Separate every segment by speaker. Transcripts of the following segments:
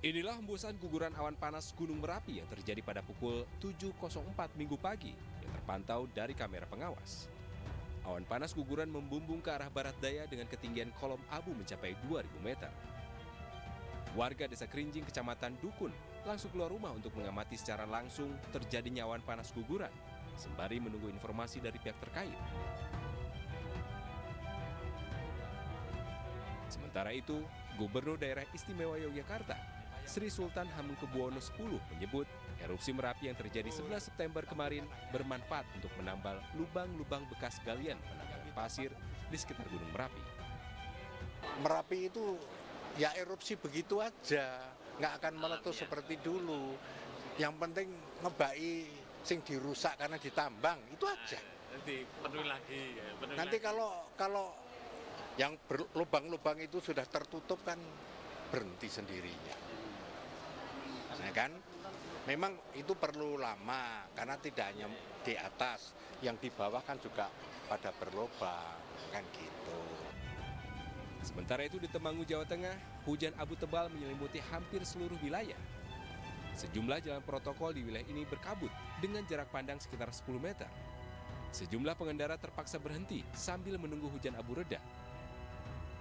Speaker 1: Inilah hembusan guguran awan panas Gunung Merapi yang terjadi pada pukul 7.04 Minggu pagi yang terpantau dari kamera pengawas. Awan panas guguran membumbung ke arah barat daya dengan ketinggian kolom abu mencapai 2.000 meter. Warga Desa Kerinjing, Kecamatan Dukun, langsung keluar rumah untuk mengamati secara langsung terjadinya awan panas guguran, sembari menunggu informasi dari pihak terkait. Sementara itu, Gubernur Daerah Istimewa Yogyakarta, Sri Sultan Hamengkubuwono X menyebut erupsi Merapi yang terjadi 11 September kemarin bermanfaat untuk menambal lubang-lubang bekas galian penambangan pasir di sekitar Gunung Merapi.
Speaker 2: Merapi itu ya erupsi begitu aja, nggak akan meletus seperti dulu. Yang penting ngebai sing dirusak karena ditambang, itu aja.
Speaker 3: Nanti penuhi lagi.
Speaker 2: Nanti kalau yang lubang-lubang itu sudah tertutup kan berhenti sendirinya. Nah kan, memang itu perlu lama karena tidak hanya di atas, yang di bawah kan juga pada berlubang, kan gitu.
Speaker 1: Sementara itu di Temanggung, Jawa Tengah, hujan abu tebal menyelimuti hampir seluruh wilayah. Sejumlah jalan protokol di wilayah ini berkabut dengan jarak pandang sekitar 10 meter. Sejumlah pengendara terpaksa berhenti sambil menunggu hujan abu reda.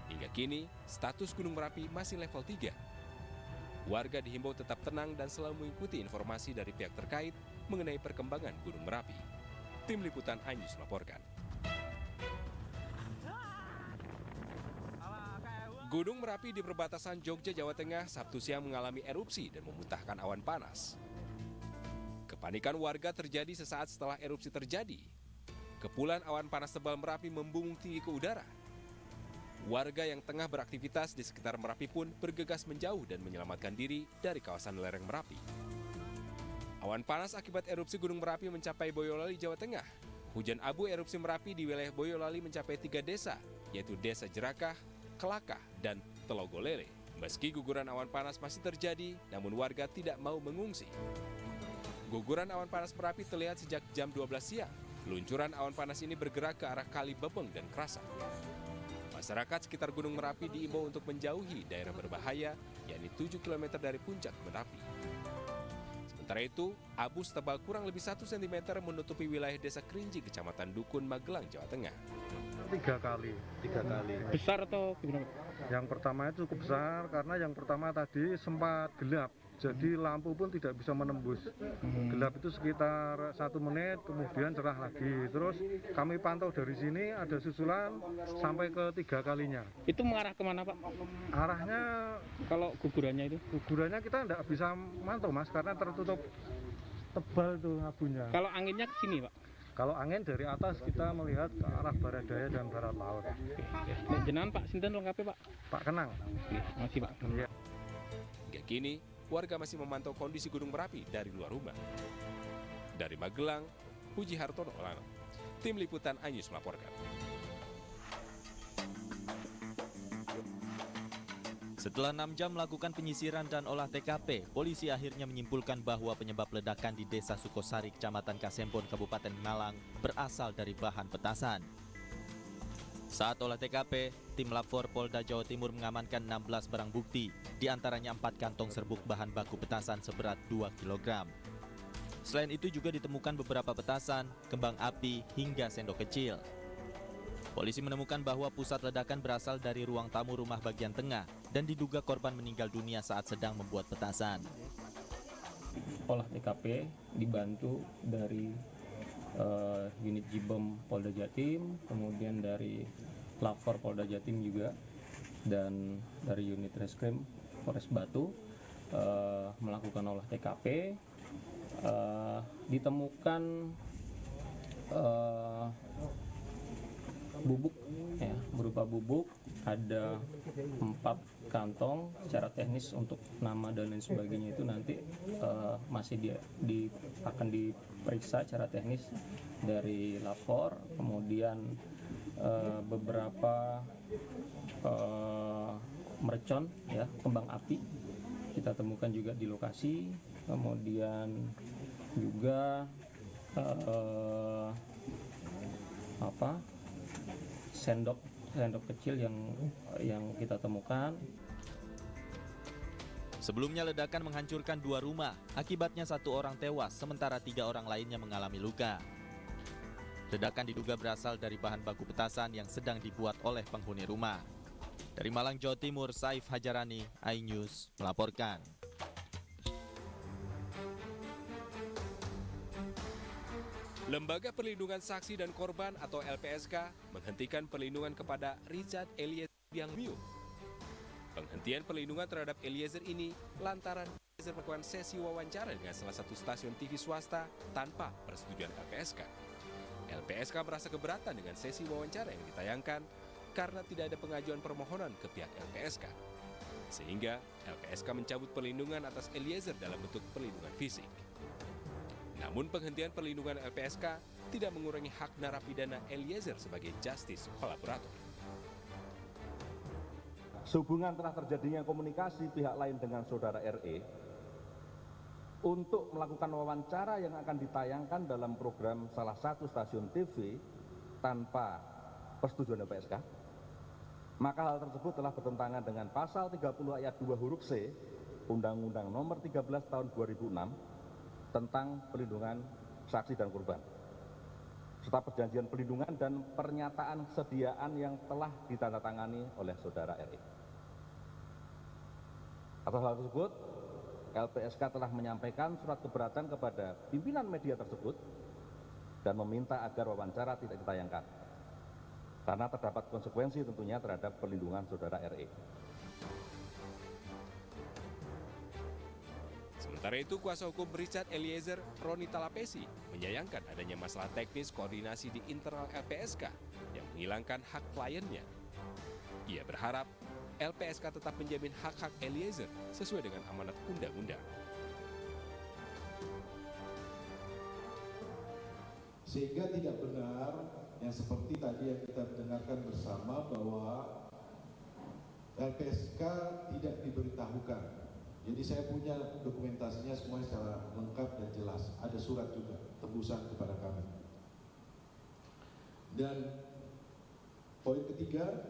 Speaker 1: Hingga kini, status Gunung Merapi masih level 3. Warga dihimbau tetap tenang dan selalu mengikuti informasi dari pihak terkait mengenai perkembangan Gunung Merapi. Tim Liputan iNews melaporkan. Gunung Merapi di perbatasan Jogja, Jawa Tengah, Sabtu siang mengalami erupsi dan memuntahkan awan panas. Kepanikan warga terjadi sesaat setelah erupsi terjadi. Kepulan awan panas tebal Merapi membumbung tinggi ke udara. Warga yang tengah beraktivitas di sekitar Merapi pun bergegas menjauh dan menyelamatkan diri dari kawasan lereng Merapi. Awan panas akibat erupsi Gunung Merapi mencapai Boyolali, Jawa Tengah. Hujan abu erupsi Merapi di wilayah Boyolali mencapai 3 desa, yaitu Desa Jerakah, Kelakah, dan Telogolele. Meski guguran awan panas masih terjadi, namun warga tidak mau mengungsi. Guguran awan panas Merapi terlihat sejak jam 12 siang. Luncuran awan panas ini bergerak ke arah Kali Bebeng dan Krasak. Masyarakat sekitar Gunung Merapi diimbau untuk menjauhi daerah berbahaya, yakni 7 km dari puncak Merapi. Sementara itu, abu setebal kurang lebih 1 cm menutupi wilayah Desa Kerinjing, Kecamatan Dukun, Magelang, Jawa Tengah.
Speaker 4: 3 kali.
Speaker 5: Besar atau gimana?
Speaker 4: Yang pertamanya cukup besar karena yang pertama tadi sempat gelap. Jadi lampu pun tidak bisa menembus. Gelap itu sekitar 1 menit, kemudian cerah lagi. Terus kami pantau dari sini ada susulan sampai ke 3 kalinya.
Speaker 5: Itu mengarah kemana, Pak?
Speaker 4: Arahnya,
Speaker 5: Kalau gugurannya itu?
Speaker 4: gugurannya kita tidak bisa mantau, Mas, karena tertutup tebal tuh abunya.
Speaker 5: Kalau anginnya ke sini, Pak?
Speaker 4: Kalau angin dari atas kita melihat ke arah barat daya dan barat laut.
Speaker 5: Jenengan Pak, sinten lengkapnya, Pak?
Speaker 4: Pak Kenang.
Speaker 5: Masih, Pak.
Speaker 4: Ya.
Speaker 1: Hingga kini, warga masih memantau kondisi Gunung Merapi dari luar rumah. Dari Magelang, Puji Hartono, Tim Liputan iNews melaporkan.
Speaker 6: Setelah 6 jam melakukan penyisiran dan olah TKP, polisi akhirnya menyimpulkan bahwa penyebab ledakan di Desa Sukosari, Kecamatan Kasembon, Kabupaten Malang berasal dari bahan petasan. Saat olah TKP, tim Lapor Polda Jawa Timur mengamankan 16 barang bukti, diantaranya 4 kantong serbuk bahan baku petasan seberat 2 kg. Selain itu juga ditemukan beberapa petasan, kembang api, hingga sendok kecil. Polisi menemukan bahwa pusat ledakan berasal dari ruang tamu rumah bagian tengah dan diduga korban meninggal dunia saat sedang membuat petasan.
Speaker 5: Olah TKP dibantu dari unit Jibom Polda Jatim, kemudian dari Lapor Polda Jatim juga, dan dari unit Reskrim Polres Batu melakukan olah TKP. Ditemukan bubuk, ya, berupa bubuk, ada 4 kantong. Secara teknis untuk nama dan lain sebagainya itu nanti masih akan diperiksa secara teknis dari lapor. Kemudian beberapa mercon, ya, kembang api kita temukan juga di lokasi. Kemudian juga sendok kecil yang kita temukan.
Speaker 6: Sebelumnya ledakan menghancurkan 2 rumah, akibatnya 1 orang tewas, sementara 3 orang lainnya mengalami luka. Ledakan diduga berasal dari bahan baku petasan yang sedang dibuat oleh penghuni rumah. Dari Malang, Jawa Timur, Saif Hajarani, iNews melaporkan.
Speaker 1: Lembaga Perlindungan Saksi dan Korban atau LPSK menghentikan perlindungan kepada Richard Eliezer Biangmio. Penghentian perlindungan terhadap Eliezer ini lantaran Eliezer melakukan sesi wawancara dengan salah satu stasiun TV swasta tanpa persetujuan LPSK. LPSK merasa keberatan dengan sesi wawancara yang ditayangkan karena tidak ada pengajuan permohonan ke pihak LPSK. Sehingga LPSK mencabut perlindungan atas Eliezer dalam bentuk perlindungan fisik. Namun penghentian perlindungan LPSK tidak mengurangi hak narapidana Eliezer sebagai justice kolaborator.
Speaker 3: Sehubungan telah terjadinya komunikasi pihak lain dengan saudara RE untuk melakukan wawancara yang akan ditayangkan dalam program salah satu stasiun TV tanpa persetujuan LPSK, maka hal tersebut telah bertentangan dengan pasal 30 ayat 2 huruf C Undang-Undang Nomor 13 Tahun 2006 tentang perlindungan saksi dan korban, serta perjanjian perlindungan dan pernyataan kesediaan yang telah ditandatangani oleh saudara RE. Atas hal tersebut, LPSK telah menyampaikan surat keberatan kepada pimpinan media tersebut dan meminta agar wawancara tidak ditayangkan, karena terdapat konsekuensi tentunya terhadap perlindungan saudara RE.
Speaker 1: Sementara itu, kuasa hukum Richard Eliezer, Roni Talapesi, menyayangkan adanya masalah teknis koordinasi di internal LPSK yang menghilangkan hak kliennya. Ia berharap LPSK tetap menjamin hak-hak Eliezer sesuai dengan amanat undang-undang.
Speaker 7: Sehingga tidak benar yang seperti tadi yang kita dengarkan bersama bahwa LPSK tidak diberitahukan. Jadi saya punya dokumentasinya semua secara lengkap dan jelas. Ada surat juga tembusan kepada kami. Dan poin ketiga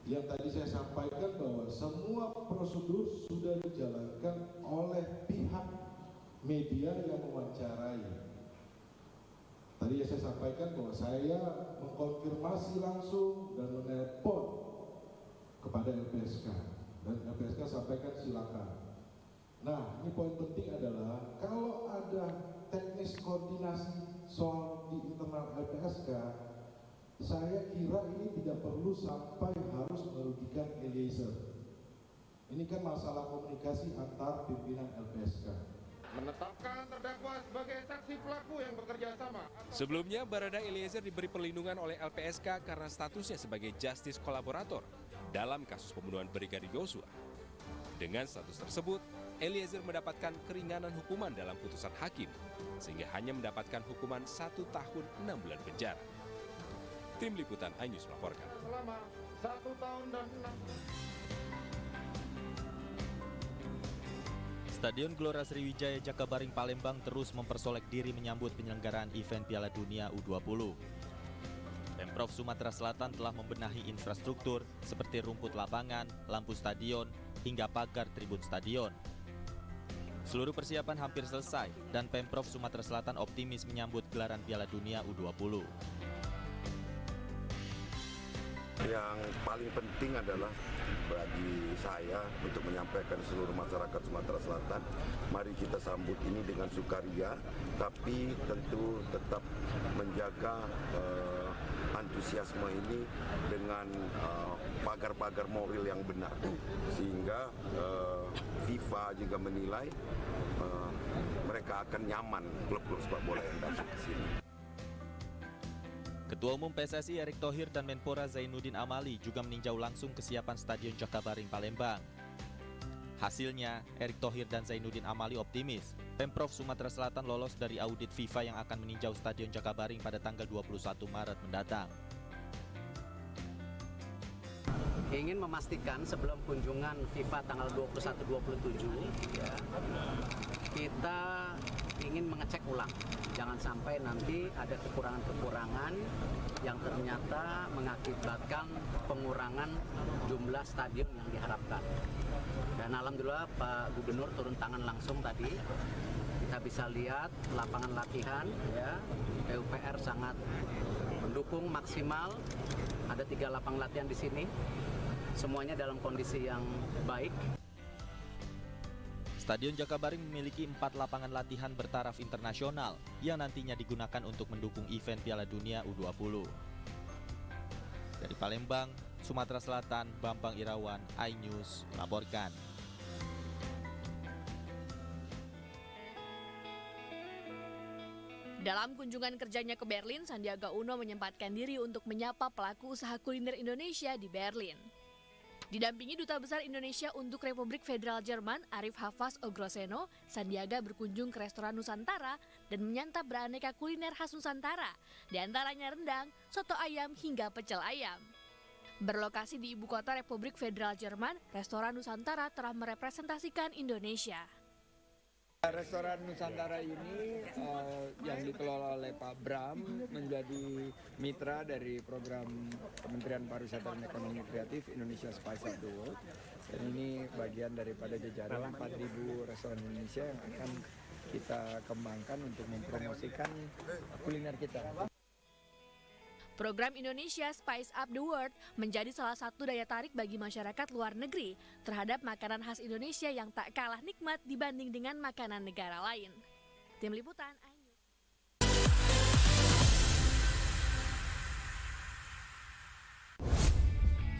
Speaker 7: yang tadi saya sampaikan bahwa semua prosedur sudah dijalankan oleh pihak media yang mewawancarai. Tadi saya sampaikan bahwa saya mengkonfirmasi langsung dan menelpon kepada LPSK. Dan LPSK sampaikan silakan. Nah, ini poin penting adalah kalau ada teknis koordinasi soal di internal LPSK, saya kira ini tidak perlu sampai harus merugikan Eliezer. Ini kan masalah komunikasi antar pimpinan LPSK.
Speaker 8: Menetapkan terdakwa sebagai saksi pelaku yang bekerja sama.
Speaker 1: Sebelumnya, Barada Eliezer diberi perlindungan oleh LPSK karena statusnya sebagai justice kolaborator dalam kasus pembunuhan Brigadir Yosua. Dengan status tersebut, Eliezer mendapatkan keringanan hukuman dalam putusan hakim, sehingga hanya mendapatkan hukuman 1 tahun 6 bulan penjara. Tim Liputan iNews melaporkan.
Speaker 8: Selama 1 tahun dan 6
Speaker 6: Stadion Gelora Sriwijaya Jakabaring Palembang terus mempersolek diri menyambut penyelenggaraan event Piala Dunia U20. Pemprov Sumatera Selatan telah membenahi infrastruktur seperti rumput lapangan, lampu stadion, hingga pagar tribun stadion. Seluruh persiapan hampir selesai dan Pemprov Sumatera Selatan optimis menyambut gelaran Piala Dunia U20.
Speaker 9: Yang paling penting adalah bagi saya untuk menyampaikan seluruh masyarakat Sumatera Selatan, mari kita sambut ini dengan sukaria, tapi tentu tetap menjaga antusiasme ini dengan pagar-pagar moral yang benar, sehingga FIFA juga menilai mereka akan nyaman klub-klub sepak bola yang datang ke sini.
Speaker 6: Ketua Umum PSSI Erick Thohir dan Menpora Zainuddin Amali juga meninjau langsung kesiapan Stadion Jakabaring Palembang. Hasilnya, Erick Thohir dan Zainuddin Amali optimis Pemprov Sumatera Selatan lolos dari audit FIFA yang akan meninjau Stadion Jakabaring pada tanggal 21 Maret mendatang.
Speaker 10: Ingin memastikan sebelum kunjungan FIFA tanggal 21-27 ya, kita ingin mengecek ulang. Jangan sampai nanti ada kekurangan-kekurangan yang ternyata mengakibatkan pengurangan jumlah stadion yang diharapkan. Dan alhamdulillah Pak Gubernur turun tangan langsung tadi. Kita bisa lihat lapangan latihan, ya, PUPR sangat mendukung maksimal. Ada 3 lapangan latihan di sini, semuanya dalam kondisi yang baik.
Speaker 6: Stadion Jakabaring memiliki 4 lapangan latihan bertaraf internasional yang nantinya digunakan untuk mendukung event Piala Dunia U20. Dari Palembang, Sumatera Selatan, Bambang Irawan, iNews melaporkan.
Speaker 11: Dalam kunjungan kerjanya ke Berlin, Sandiaga Uno menyempatkan diri untuk menyapa pelaku usaha kuliner Indonesia di Berlin. Didampingi Duta Besar Indonesia untuk Republik Federal Jerman, Arif Hafaz Ogroseno, Sandiaga berkunjung ke restoran Nusantara dan menyantap beraneka kuliner khas Nusantara, di antaranya rendang, soto ayam, hingga pecel ayam. Berlokasi di ibu kota Republik Federal Jerman, restoran Nusantara telah merepresentasikan Indonesia.
Speaker 12: Restoran Nusantara ini yang dikelola oleh Pak Bram menjadi mitra dari program Kementerian Pariwisata dan Ekonomi Kreatif Indonesia Spice Up the World. Dan ini bagian daripada jajaran 4.000 restoran Indonesia yang akan kita kembangkan untuk mempromosikan kuliner kita.
Speaker 11: Program Indonesia Spice Up the World menjadi salah satu daya tarik bagi masyarakat luar negeri terhadap makanan khas Indonesia yang tak kalah nikmat dibanding dengan makanan negara lain. Tim Liputan iNews.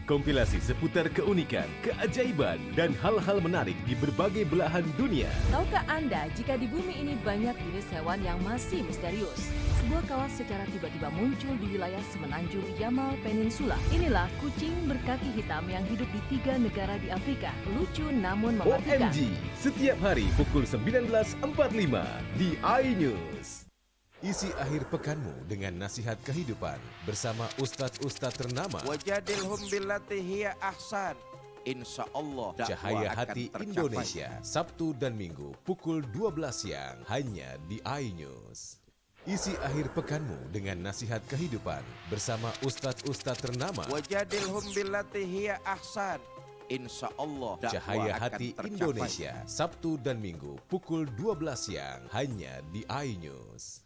Speaker 13: Kompilasi seputar keunikan, keajaiban, dan hal-hal menarik di berbagai belahan dunia.
Speaker 14: Tahukah Anda jika di bumi ini banyak jenis hewan yang masih misterius? Sebuah kawas secara tiba-tiba muncul di wilayah semenanjung Yamal Peninsula. Inilah kucing berkaki hitam yang hidup di 3 negara di Afrika. Lucu namun mematikan.
Speaker 13: OMG, setiap hari pukul 19.45 di iNews. Isi akhir pekanmu dengan nasihat kehidupan bersama ustadz-ustadz ternama.
Speaker 15: Wajadilhum billati hiya ahsan. Insyaallah
Speaker 13: Cahaya Hati Indonesia, Sabtu dan Minggu pukul 12 siang hanya di iNews. Isi akhir pekanmu dengan nasihat kehidupan bersama ustadz-ustadz ternama.
Speaker 15: Wajadilhum billati hiya ahsan. Insyaallah
Speaker 13: Cahaya Hati Indonesia, Sabtu dan Minggu pukul 12 siang hanya di iNews.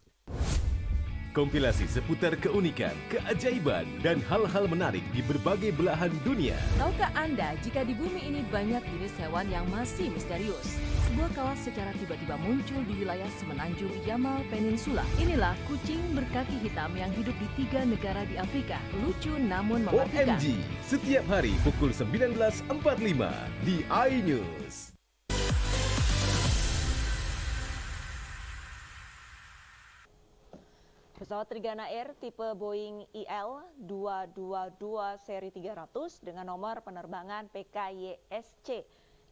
Speaker 13: Kompilasi seputar keunikan, keajaiban, dan hal-hal menarik di berbagai belahan dunia.
Speaker 14: Tahukah Anda jika di bumi ini banyak jenis hewan yang masih misterius? Sebuah kawas secara tiba-tiba muncul di wilayah semenanjung Yamal Peninsula. Inilah kucing berkaki hitam yang hidup di 3 negara di Afrika. Lucu namun mematikan.
Speaker 13: OMG, setiap hari pukul 19.45 di iNews.
Speaker 16: Pesawat Trigana Air tipe Boeing IL-222 seri 300 dengan nomor penerbangan PKYSC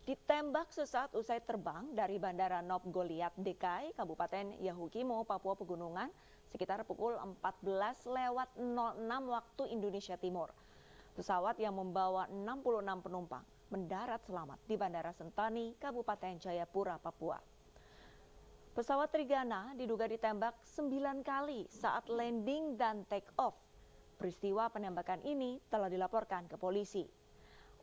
Speaker 16: ditembak sesaat usai terbang dari Bandara Nop Goliat Dekai, Kabupaten Yahukimo, Papua Pegunungan sekitar pukul 14.06 waktu Indonesia Timur. Pesawat yang membawa 66 penumpang mendarat selamat di Bandara Sentani, Kabupaten Jayapura, Papua. Pesawat Trigana diduga ditembak 9 kali saat landing dan take off. Peristiwa penembakan ini telah dilaporkan ke polisi.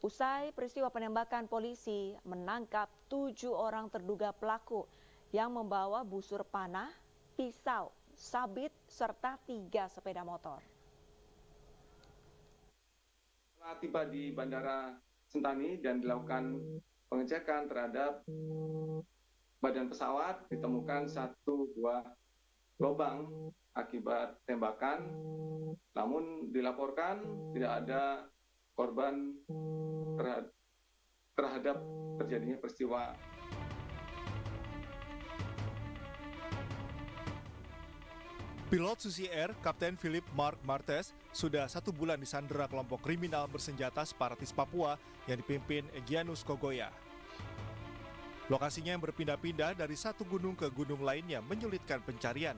Speaker 16: Usai peristiwa penembakan, polisi menangkap 7 orang terduga pelaku yang membawa busur panah, pisau, sabit, serta 3 sepeda motor.
Speaker 17: Setelah tiba di Bandara Sentani dan dilakukan pengecekan terhadap badan pesawat, ditemukan 1 buah lubang akibat tembakan, namun dilaporkan tidak ada korban terhadap terjadinya peristiwa.
Speaker 18: Pilot Susi Air, Kapten Philip Mark Martes, sudah 1 bulan disandera kelompok kriminal bersenjata separatis Papua yang dipimpin Egyanus Kogoya. Lokasinya yang berpindah-pindah dari satu gunung ke gunung lainnya menyulitkan pencarian.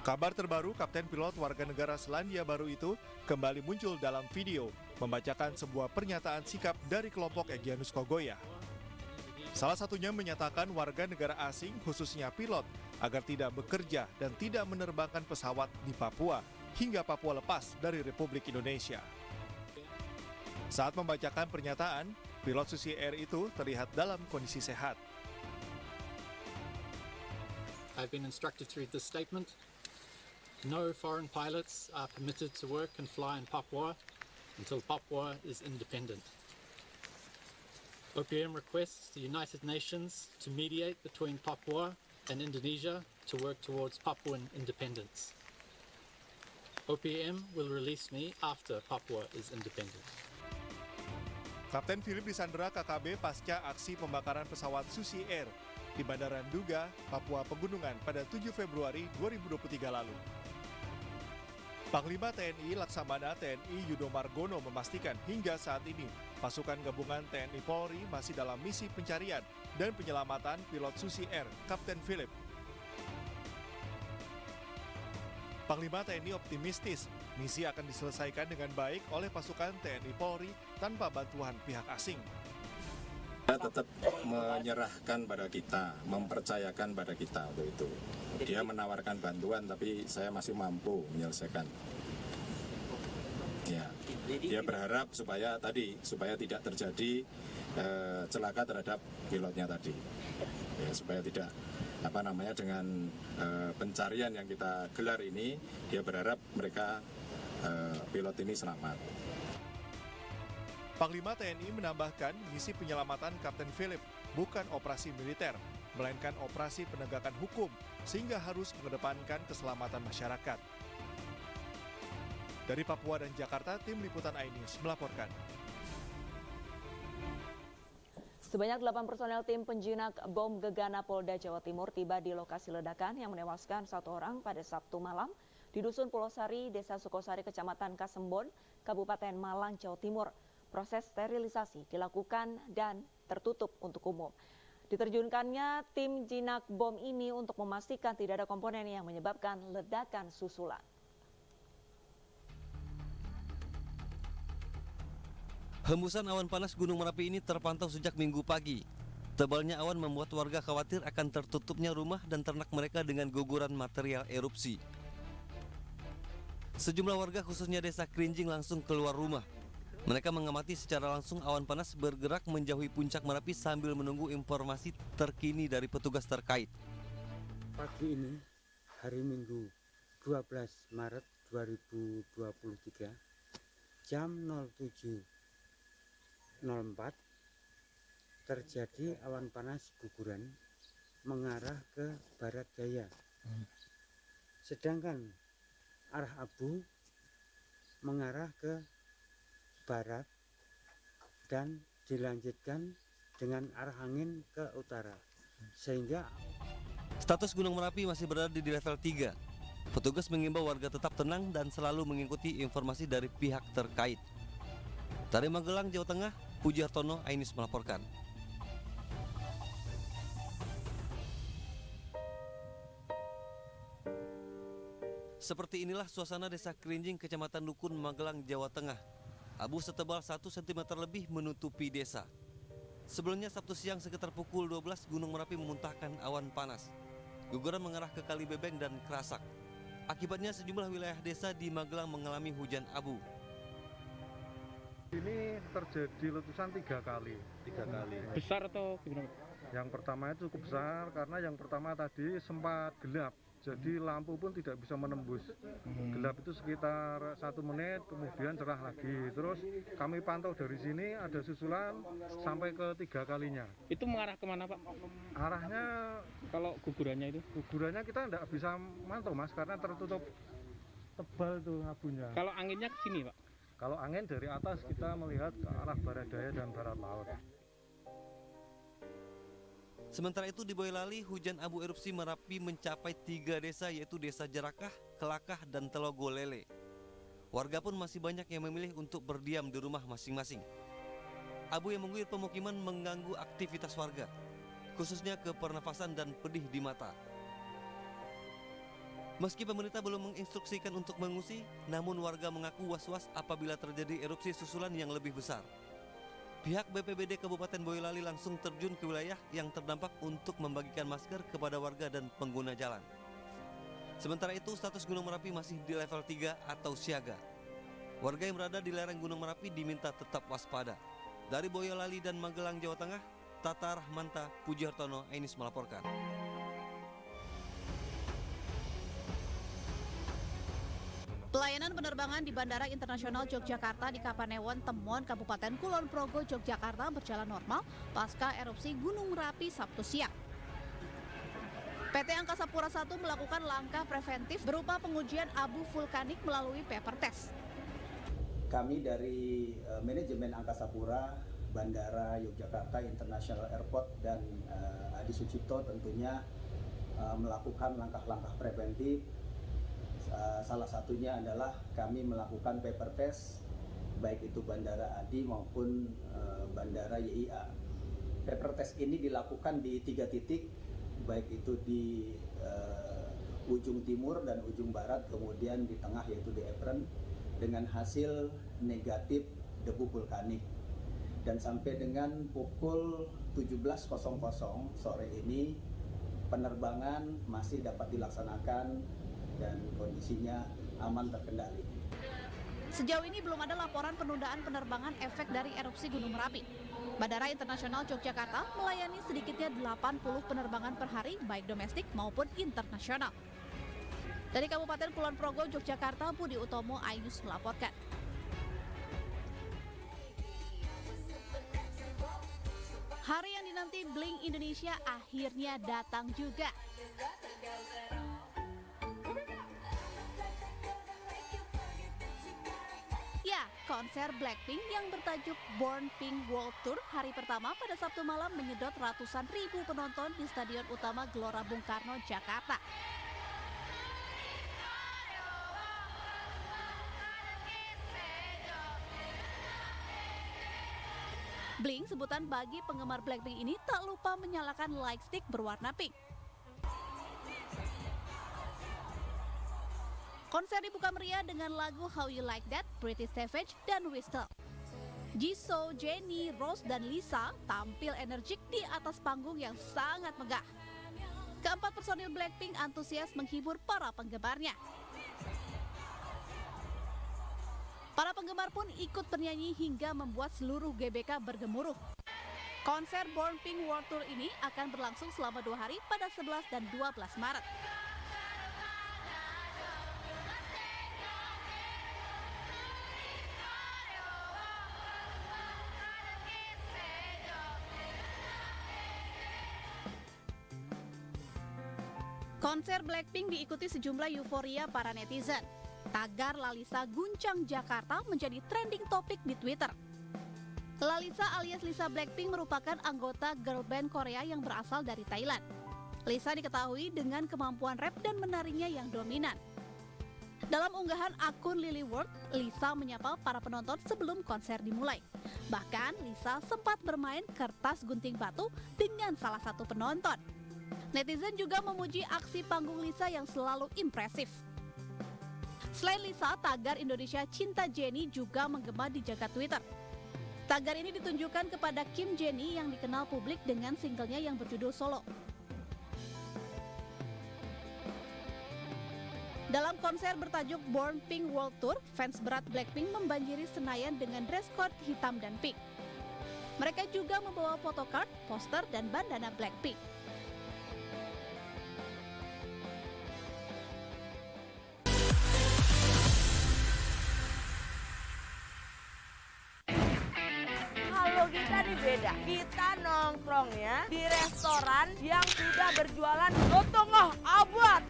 Speaker 18: Kabar terbaru, Kapten pilot warga negara Selandia Baru itu kembali muncul dalam video, membacakan sebuah pernyataan sikap dari kelompok Egyanus Kogoya. Salah satunya menyatakan warga negara asing, khususnya pilot, agar tidak bekerja dan tidak menerbangkan pesawat di Papua hingga Papua lepas dari Republik Indonesia. Saat membacakan pernyataan, pilot Susi Air itu terlihat dalam kondisi sehat.
Speaker 19: I've been instructed to read this statement. No foreign pilots are permitted to work and fly in Papua until Papua is independent. OPM requests the United Nations to mediate between Papua and Indonesia to work towards Papuan independence. OPM will release me after Papua is independent.
Speaker 18: Kapten Philip disandera KKB pasca aksi pembakaran pesawat Susi Air di Bandara Nduga, Papua Pegunungan pada 7 Februari 2023 lalu. Panglima TNI Laksamana TNI Yudo Margono memastikan hingga saat ini pasukan gabungan TNI Polri masih dalam misi pencarian dan penyelamatan pilot Susi Air, Kapten Philip. Panglima TNI optimistis misi akan diselesaikan dengan baik oleh pasukan TNI Polri tanpa bantuan pihak asing.
Speaker 20: Dia tetap menyerahkan pada kita, mempercayakan pada kita untuk itu. Dia menawarkan bantuan, tapi saya masih mampu menyelesaikan. Ya, dia berharap supaya tidak terjadi celaka terhadap pilotnya tadi. Ya, supaya tidak dengan pencarian yang kita gelar ini, dia berharap mereka pilot ini selamat.
Speaker 18: Panglima TNI menambahkan misi penyelamatan Kapten Philip bukan operasi militer, melainkan operasi penegakan hukum sehingga harus mengedepankan keselamatan masyarakat. Dari Papua dan Jakarta, tim liputan iNews melaporkan.
Speaker 16: Sebanyak 8 personel tim penjinak bom Gegana Polda Jawa Timur tiba di lokasi ledakan yang menewaskan 1 orang pada Sabtu malam di Dusun Pulau Sari, Desa Sukosari, Kecamatan Kasembon, Kabupaten Malang, Jawa Timur. Proses sterilisasi dilakukan dan tertutup untuk umum. Diterjunkannya tim jinak bom ini untuk memastikan tidak ada komponen yang menyebabkan ledakan susulan.
Speaker 21: Hembusan awan panas Gunung Merapi ini terpantau sejak Minggu pagi. Tebalnya awan membuat warga khawatir akan tertutupnya rumah dan ternak mereka dengan guguran material erupsi. Sejumlah warga khususnya Desa Krinjing langsung keluar rumah. Mereka mengamati secara langsung awan panas bergerak menjauhi puncak Merapi sambil menunggu informasi terkini dari petugas terkait.
Speaker 22: Pagi ini, hari Minggu 12 Maret 2023, jam 07.04, terjadi awan panas guguran mengarah ke barat daya. Sedangkan arah abu mengarah ke barat dan dilanjutkan dengan arah angin ke utara, sehingga
Speaker 21: status Gunung Merapi masih berada di level 3. Petugas mengimbau warga tetap tenang dan selalu mengikuti informasi dari pihak terkait. Dari Magelang, Jawa Tengah, Puji Hartono, iNews melaporkan. Seperti inilah suasana Desa Krinjing, Kecamatan Dukun, Magelang, Jawa Tengah. Abu setebal 1 cm lebih menutupi desa. Sebelumnya Sabtu siang sekitar pukul 12 Gunung Merapi memuntahkan awan panas. Guguran mengarah ke Kali Bebeng dan Kerasak. Akibatnya sejumlah wilayah desa di Magelang mengalami hujan abu.
Speaker 4: Ini terjadi letusan 3 kali.
Speaker 23: Besar atau gimana?
Speaker 4: Yang pertama itu cukup besar karena yang pertama tadi sempat gelap. Jadi lampu pun tidak bisa menembus. Gelap itu sekitar 1 menit, kemudian cerah lagi. Terus kami pantau dari sini ada susulan sampai ke 3 kalinya.
Speaker 23: Itu mengarah kemana, Pak?
Speaker 4: Arahnya
Speaker 23: kalau gugurannya itu?
Speaker 4: Gugurannya kita tidak bisa mantau, Mas, karena tertutup tebal tuh abunya.
Speaker 23: Kalau anginnya ke sini, Pak?
Speaker 4: Kalau angin dari atas kita melihat ke arah barat daya dan barat laut.
Speaker 21: Sementara itu di Boyolali, hujan abu erupsi Merapi mencapai 3 desa, yaitu Desa Jerakah, Kelakah, dan Telogolele. Warga pun masih banyak yang memilih untuk berdiam di rumah masing-masing. Abu yang mengguyur pemukiman mengganggu aktivitas warga, khususnya ke pernafasan dan pedih di mata. Meski pemerintah belum menginstruksikan untuk mengungsi, namun warga mengaku was-was apabila terjadi erupsi susulan yang lebih besar. Pihak BPBD Kabupaten Boyolali langsung terjun ke wilayah yang terdampak untuk membagikan masker kepada warga dan pengguna jalan. Sementara itu, status Gunung Merapi masih di level 3 atau siaga. Warga yang berada di lereng Gunung Merapi diminta tetap waspada. Dari Boyolali dan Magelang, Jawa Tengah, Tata Rahmanta Pujihartono, Ainis melaporkan.
Speaker 2: Pelayanan penerbangan di Bandara Internasional Yogyakarta di Kapanewon, Temon, Kabupaten Kulon Progo, Yogyakarta berjalan normal pasca erupsi Gunung Merapi Sabtu siang. PT Angkasa Pura I melakukan langkah preventif berupa pengujian abu vulkanik melalui paper test.
Speaker 3: Kami dari manajemen Angkasa Pura, Bandara Yogyakarta International Airport dan Adi Sucipto tentunya melakukan langkah-langkah preventif. Salah satunya adalah kami melakukan paper test baik itu Bandara Adi maupun Bandara YIA. Paper test ini dilakukan di 3 titik, baik itu di ujung timur dan ujung barat, kemudian di tengah yaitu di Apron, dengan hasil negatif debu vulkanik. Dan sampai dengan pukul 17.00 sore ini penerbangan masih dapat dilaksanakan dan kondisinya aman terkendali.
Speaker 2: Sejauh ini belum ada laporan penundaan penerbangan efek dari erupsi Gunung Merapi. Bandara Internasional Yogyakarta melayani sedikitnya 80 penerbangan per hari, baik domestik maupun internasional. Dari Kabupaten Kulon Progo, Yogyakarta, Budi Utomo, iNews melaporkan. Hari yang dinanti Blink Indonesia akhirnya datang juga. Ya, konser Blackpink yang bertajuk Born Pink World Tour hari pertama pada Sabtu malam menyedot ratusan ribu penonton di Stadion Utama Gelora Bung Karno, Jakarta. Blink, sebutan bagi penggemar Blackpink ini, tak lupa menyalakan light stick berwarna pink. Konser dibuka meriah dengan lagu How You Like That, Pretty Savage, dan Whistle. Jisoo, Jennie, Rose, dan Lisa tampil energik di atas panggung yang sangat megah. Keempat personil Blackpink antusias menghibur para penggemarnya. Para penggemar pun ikut bernyanyi hingga membuat seluruh GBK bergemuruh. Konser Born Pink World Tour ini akan berlangsung selama 2 hari pada 11 dan 12 Maret. Konser Blackpink diikuti sejumlah euforia para netizen. Tagar Lalisa guncang Jakarta menjadi trending topik di Twitter. Lalisa alias Lisa Blackpink merupakan anggota girl band Korea yang berasal dari Thailand. Lisa diketahui dengan kemampuan rap dan menarinya yang dominan. Dalam unggahan akun Lily World, Lisa menyapa para penonton sebelum konser dimulai. Bahkan Lisa sempat bermain kertas gunting batu dengan salah satu penonton. Netizen juga memuji aksi panggung Lisa yang selalu impresif. Selain Lisa, tagar Indonesia Cinta Jennie juga menggema di jagat Twitter. Tagar ini ditunjukkan kepada Kim Jennie yang dikenal publik dengan singlenya yang berjudul Solo. Dalam konser bertajuk Born Pink World Tour, fans berat Blackpink membanjiri Senayan dengan dress code hitam dan pink. Mereka juga membawa photocard, poster, dan bandana Blackpink.
Speaker 5: Kita nih beda, kita nongkrongnya di restoran yang sudah berjualan setengah abad.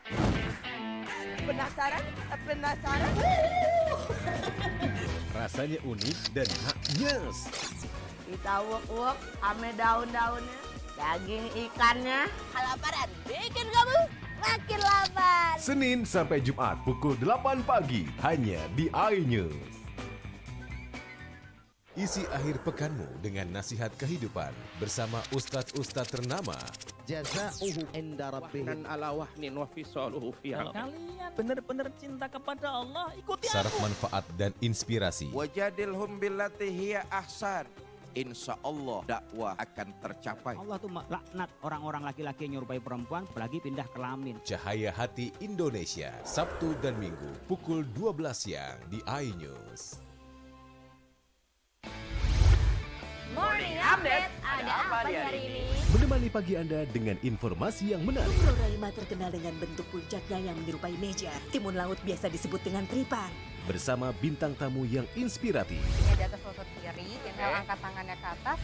Speaker 5: Penasaran? Penasaran?
Speaker 13: Rasanya unik dan haknyes.
Speaker 5: Kita uek-uek ame daun-daunnya, daging ikannya. Kelaparan bikin kamu makin lapar.
Speaker 13: Senin sampai Jumat pukul 8 pagi hanya di iNews. Isi akhir pekanmu dengan nasihat kehidupan bersama Ustadz-Ustadz ternama.
Speaker 24: Jazauhu inda rabbihim ala wahnin wa fisaluhu fi
Speaker 25: Kalau kalian benar-benar cinta kepada Allah, ikuti
Speaker 13: Syarat
Speaker 25: aku.
Speaker 13: manfaat dan inspirasi.
Speaker 15: Wajadilhum billati hiya ahsan. insya Allah dakwah akan tercapai.
Speaker 22: Allah tuh laknat orang-orang laki-laki yang nyerupai perempuan, apalagi pindah kelamin.
Speaker 13: Cahaya Hati Indonesia, Sabtu dan Minggu pukul 12 siang di iNews.
Speaker 5: Morning Update, ada apa di hari ini?
Speaker 13: Menemani pagi Anda dengan informasi yang menarik.
Speaker 1: Floraima terkenal dengan bentuk puncaknya yang menyerupai meja. Timun laut biasa disebut dengan tripan.
Speaker 13: Bersama bintang tamu yang inspiratif.
Speaker 7: Di atas lutut kiri, inhale angkat tangannya ke atas.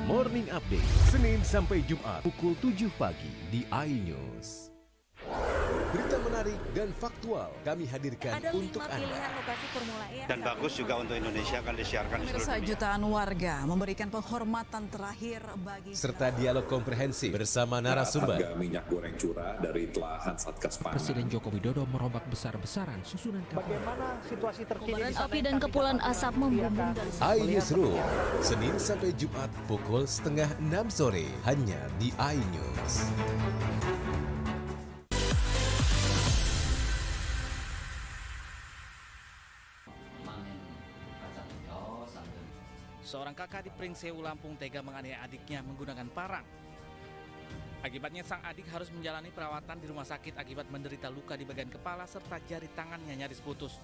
Speaker 13: Morning Update, Senin sampai Jumat pukul 7 pagi di iNews. Berita menarik dan faktual kami hadirkan untuk Anda.
Speaker 1: Ada 5 pilihan lokasi Formula E.
Speaker 8: Dan bagus juga untuk Indonesia akan disiarkan di seluruh dunia.
Speaker 9: Jutaan warga memberikan penghormatan terakhir bagi
Speaker 13: Serta dialog komprehensif bersama narasumber.
Speaker 10: Harga minyak goreng curah dari telahan Satgas Pangan.
Speaker 26: Presiden Joko Widodo merombak besar-besaran susunan kabinet.
Speaker 27: Bagaimana situasi terkini?
Speaker 1: Kobaran api dan kepulan asap membumbung dari
Speaker 13: iNewsroom, Senin sampai Jumat pukul 5:30 sore hanya di iNews.
Speaker 28: Seorang kakak di Pringsewu, Lampung tega menganiaya adiknya menggunakan parang. Akibatnya sang adik harus menjalani perawatan di rumah sakit akibat menderita luka di bagian kepala serta jari tangannya nyaris putus.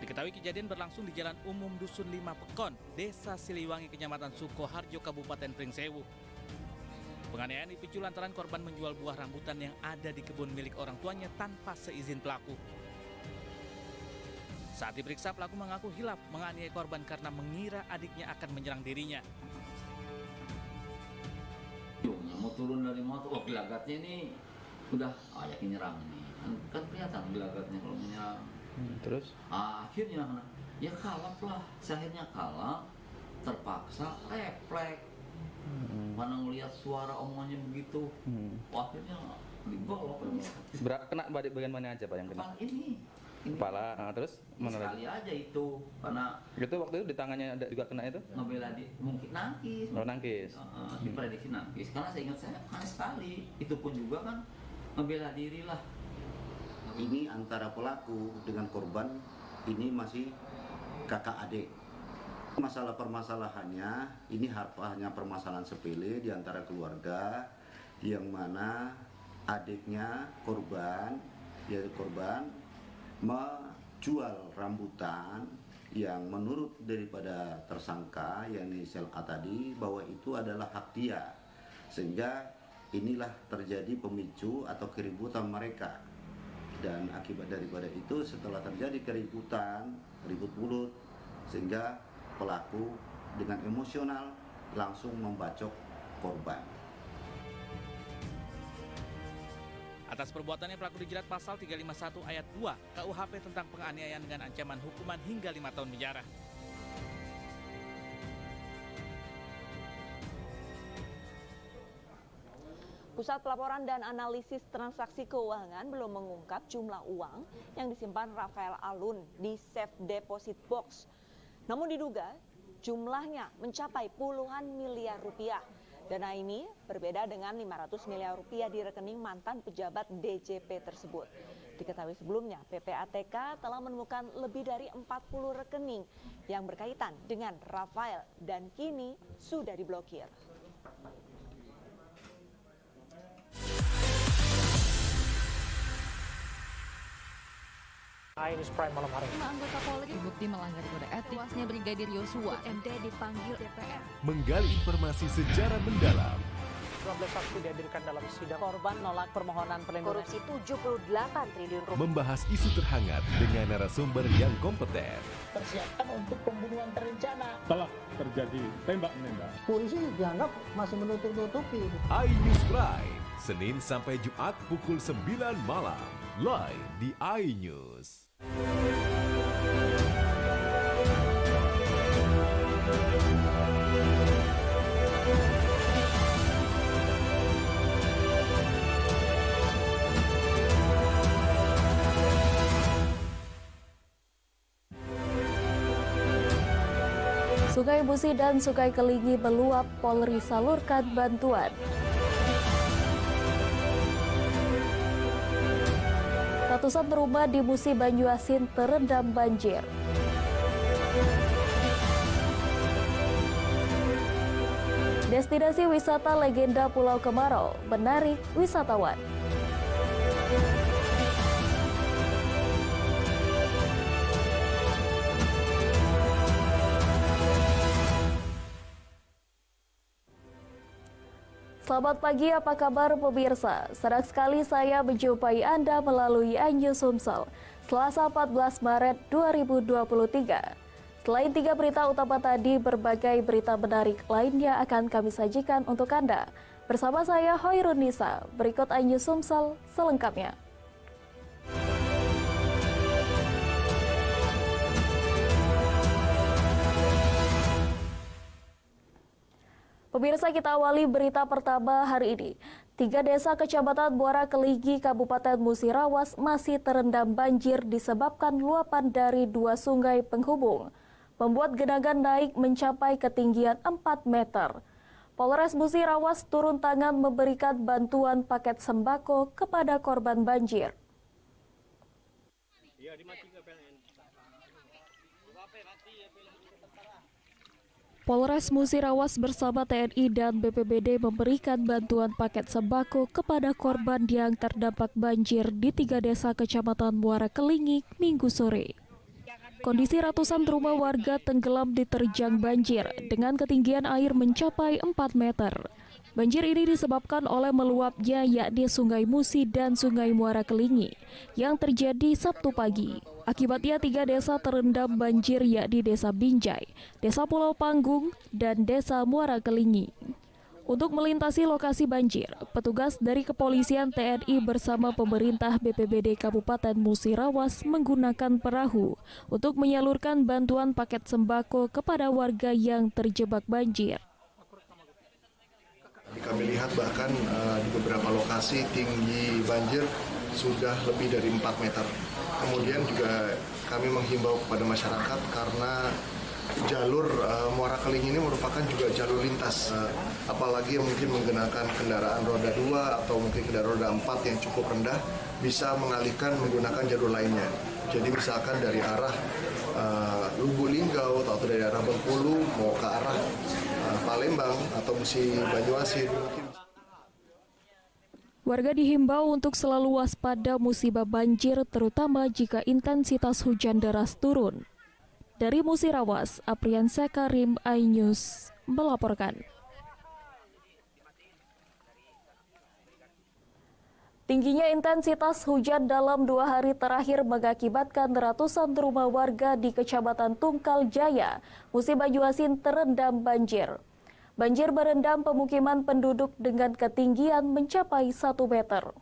Speaker 28: Diketahui kejadian berlangsung di Jalan Umum Dusun 5 Pekon, Desa Siliwangi, Kecamatan Sukoharjo, Kabupaten Pringsewu. Penganiayaan dipicu lantaran korban menjual buah rambutan yang ada di kebun milik orang tuanya tanpa seizin pelaku. Saat diperiksa, pelaku mengaku hilaf menganiaya korban karena mengira adiknya akan menyerang dirinya.
Speaker 29: Mau turun dari motor, oh gelagatnya ini udah yakin nyerang nih. Kan kelihatan gelagatnya kalau menyerang.
Speaker 28: Terus?
Speaker 29: Akhirnya ya kalap lah, akhirnya kalap, terpaksa refleks. Mana ngelihat suara omongannya begitu, akhirnya digolok.
Speaker 28: Kena bagian mana aja Pak yang kena?
Speaker 29: Ini.
Speaker 28: Kepala, terus mana
Speaker 29: sekali
Speaker 28: lagi?
Speaker 29: aja itu, karena
Speaker 28: itu waktu itu di tangannya ada juga kena itu?
Speaker 29: ngebela mungkin nangkis.
Speaker 28: Oh, nangkis.
Speaker 29: Diprediksi nangkis, karena saya ingat saya aneh sekali, itu pun juga kan ngebela diri lah.
Speaker 30: Ini antara pelaku dengan korban ini masih kakak adik. Masalah permasalahannya ini hanya permasalahan sepele di antara keluarga, yang mana adiknya korban menjual rambutan yang menurut daripada tersangka yakni Sel A tadi bahwa itu adalah hak dia, sehingga inilah terjadi pemicu atau keributan mereka. Dan akibat daripada itu setelah terjadi keributan, ribut mulut, sehingga pelaku dengan emosional langsung membacok korban.
Speaker 28: Atas perbuatannya pelaku dijerat pasal 351 ayat 2 KUHP tentang penganiayaan dengan ancaman hukuman hingga 5 tahun penjara.
Speaker 16: Pusat Pelaporan dan Analisis Transaksi Keuangan belum mengungkap jumlah uang yang disimpan Rafael Alun di safe deposit box. Namun diduga jumlahnya mencapai puluhan miliar rupiah. Dana ini berbeda dengan 500 miliar rupiah di rekening mantan pejabat DJP tersebut. Diketahui sebelumnya, PPATK telah menemukan lebih dari 40 rekening yang berkaitan dengan Rafael dan kini sudah diblokir.
Speaker 1: iNews Prime malam hari.
Speaker 14: 5 anggota Polri terbukti melanggar kode etik. Tewasnya Brigadir Yosua, MD dipanggil DPR.
Speaker 13: Menggali informasi secara mendalam.
Speaker 1: 12 saksi dihadirkan dalam sidang. Korban nolak permohonan perlindungan.
Speaker 16: Korupsi 78 triliun rupiah.
Speaker 13: Membahas isu terhangat dengan narasumber yang kompeten.
Speaker 1: Persiapkan untuk pembunuhan terencana.
Speaker 4: Telah terjadi tembak-menembak.
Speaker 1: Polisi dianggap masih menutup-nutupi.
Speaker 13: iNews Prime, Senin sampai Jumat pukul 9 malam. Live di iNews.
Speaker 31: Sungai Musi dan Sungai Kelingi meluap, Polri salurkan bantuan. Ratusan rumah di Musi Banyuasin terendam banjir. Destinasi wisata legenda Pulau Kemarau menarik wisatawan. Selamat pagi, apa kabar pemirsa? Senang sekali saya menjumpai Anda melalui iNews Sumsel, Selasa 14 Maret 2023. Selain 3 berita utama tadi, berbagai berita menarik lainnya akan kami sajikan untuk Anda. Bersama saya Hoirun Nisa, berikut iNews Sumsel selengkapnya. Pemirsa, kita awali berita pertama hari ini. 3 desa Kecamatan Muara Keligi, Kabupaten Musirawas masih terendam banjir disebabkan luapan dari 2 sungai penghubung, membuat genangan naik mencapai ketinggian 4 meter. Polres Musirawas turun tangan memberikan bantuan paket sembako kepada korban banjir. Polres Musirawas bersama TNI dan BPBD memberikan bantuan paket sembako kepada korban yang terdampak banjir di 3 desa Kecamatan Muara Kelingi Minggu sore. Kondisi ratusan rumah warga tenggelam diterjang banjir dengan ketinggian air mencapai 4 meter. Banjir ini disebabkan oleh meluapnya yakni Sungai Musi dan Sungai Muara Kelingi yang terjadi Sabtu pagi. Akibatnya 3 desa terendam banjir yakni Desa Binjai, Desa Pulau Panggung, dan Desa Muara Kelingi. Untuk melintasi lokasi banjir, petugas dari Kepolisian TNI bersama pemerintah BPBD Kabupaten Musirawas menggunakan perahu untuk menyalurkan bantuan paket sembako kepada warga yang terjebak banjir.
Speaker 3: Kami lihat bahkan di beberapa lokasi tinggi banjir sudah lebih dari 4 meter. Kemudian juga kami menghimbau kepada masyarakat karena jalur Muara Kelingi ini merupakan juga jalur lintas, apalagi yang mungkin menggunakan kendaraan roda 2 atau mungkin kendaraan roda 4 yang cukup rendah bisa mengalihkan menggunakan jalur lainnya. Jadi misalkan dari arah Lubuk Linggau atau dari arah Bengkulu mau ke arah Palembang atau Musi Banyuasin.
Speaker 31: Warga dihimbau untuk selalu waspada musibah banjir terutama jika intensitas hujan deras turun. Dari Musirawas, Apriansyah Karim, iNews melaporkan. Tingginya intensitas hujan dalam 2 hari terakhir mengakibatkan ratusan rumah warga di Kecamatan Tungkal Jaya, Musi Banyuasin terendam banjir. Banjir merendam pemukiman penduduk dengan ketinggian mencapai 1 meter.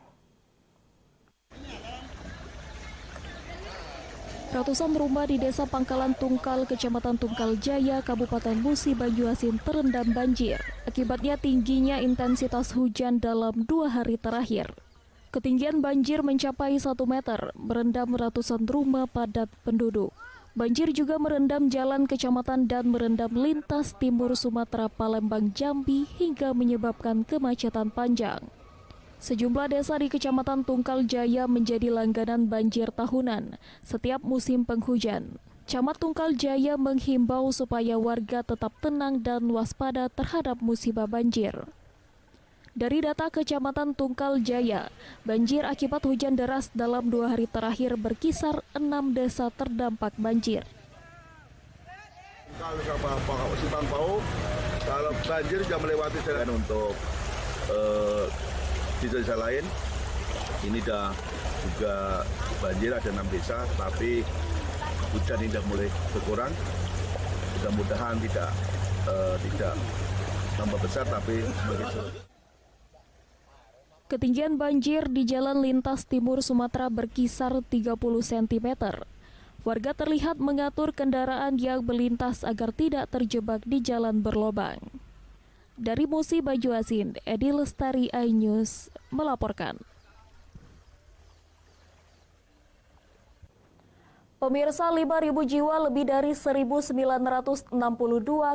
Speaker 31: Ratusan rumah di Desa Pangkalan Tungkal, Kecamatan Tungkal Jaya, Kabupaten Musi Banyuasin terendam banjir. Akibatnya tingginya intensitas hujan dalam 2 hari terakhir. Ketinggian banjir mencapai 1 meter, merendam ratusan rumah padat penduduk. Banjir juga merendam jalan kecamatan dan merendam lintas timur Sumatera Palembang Jambi hingga menyebabkan kemacetan panjang. Sejumlah desa di Kecamatan Tungkal Jaya menjadi langganan banjir tahunan setiap musim penghujan. Camat Tungkal Jaya menghimbau supaya warga tetap tenang dan waspada terhadap musibah banjir. Dari data Kecamatan Tungkal Jaya, banjir akibat hujan deras dalam 2 hari terakhir berkisar 6 desa terdampak banjir.
Speaker 6: Kalau banjir sudah melewati jalan untuk di desa lain, ini juga banjir ada 6 desa, tapi hujan ini sudah mulai berkurang. Mudah-mudahan tidak tambah besar, tapi semakin surut.
Speaker 31: Ketinggian banjir di jalan lintas timur Sumatera berkisar 30 cm. Warga terlihat mengatur kendaraan yang melintas agar tidak terjebak di jalan berlobang. Dari Musi Banyuasin, Edi Lestari, iNews melaporkan. Pemirsa, 5.000 jiwa lebih dari 1.962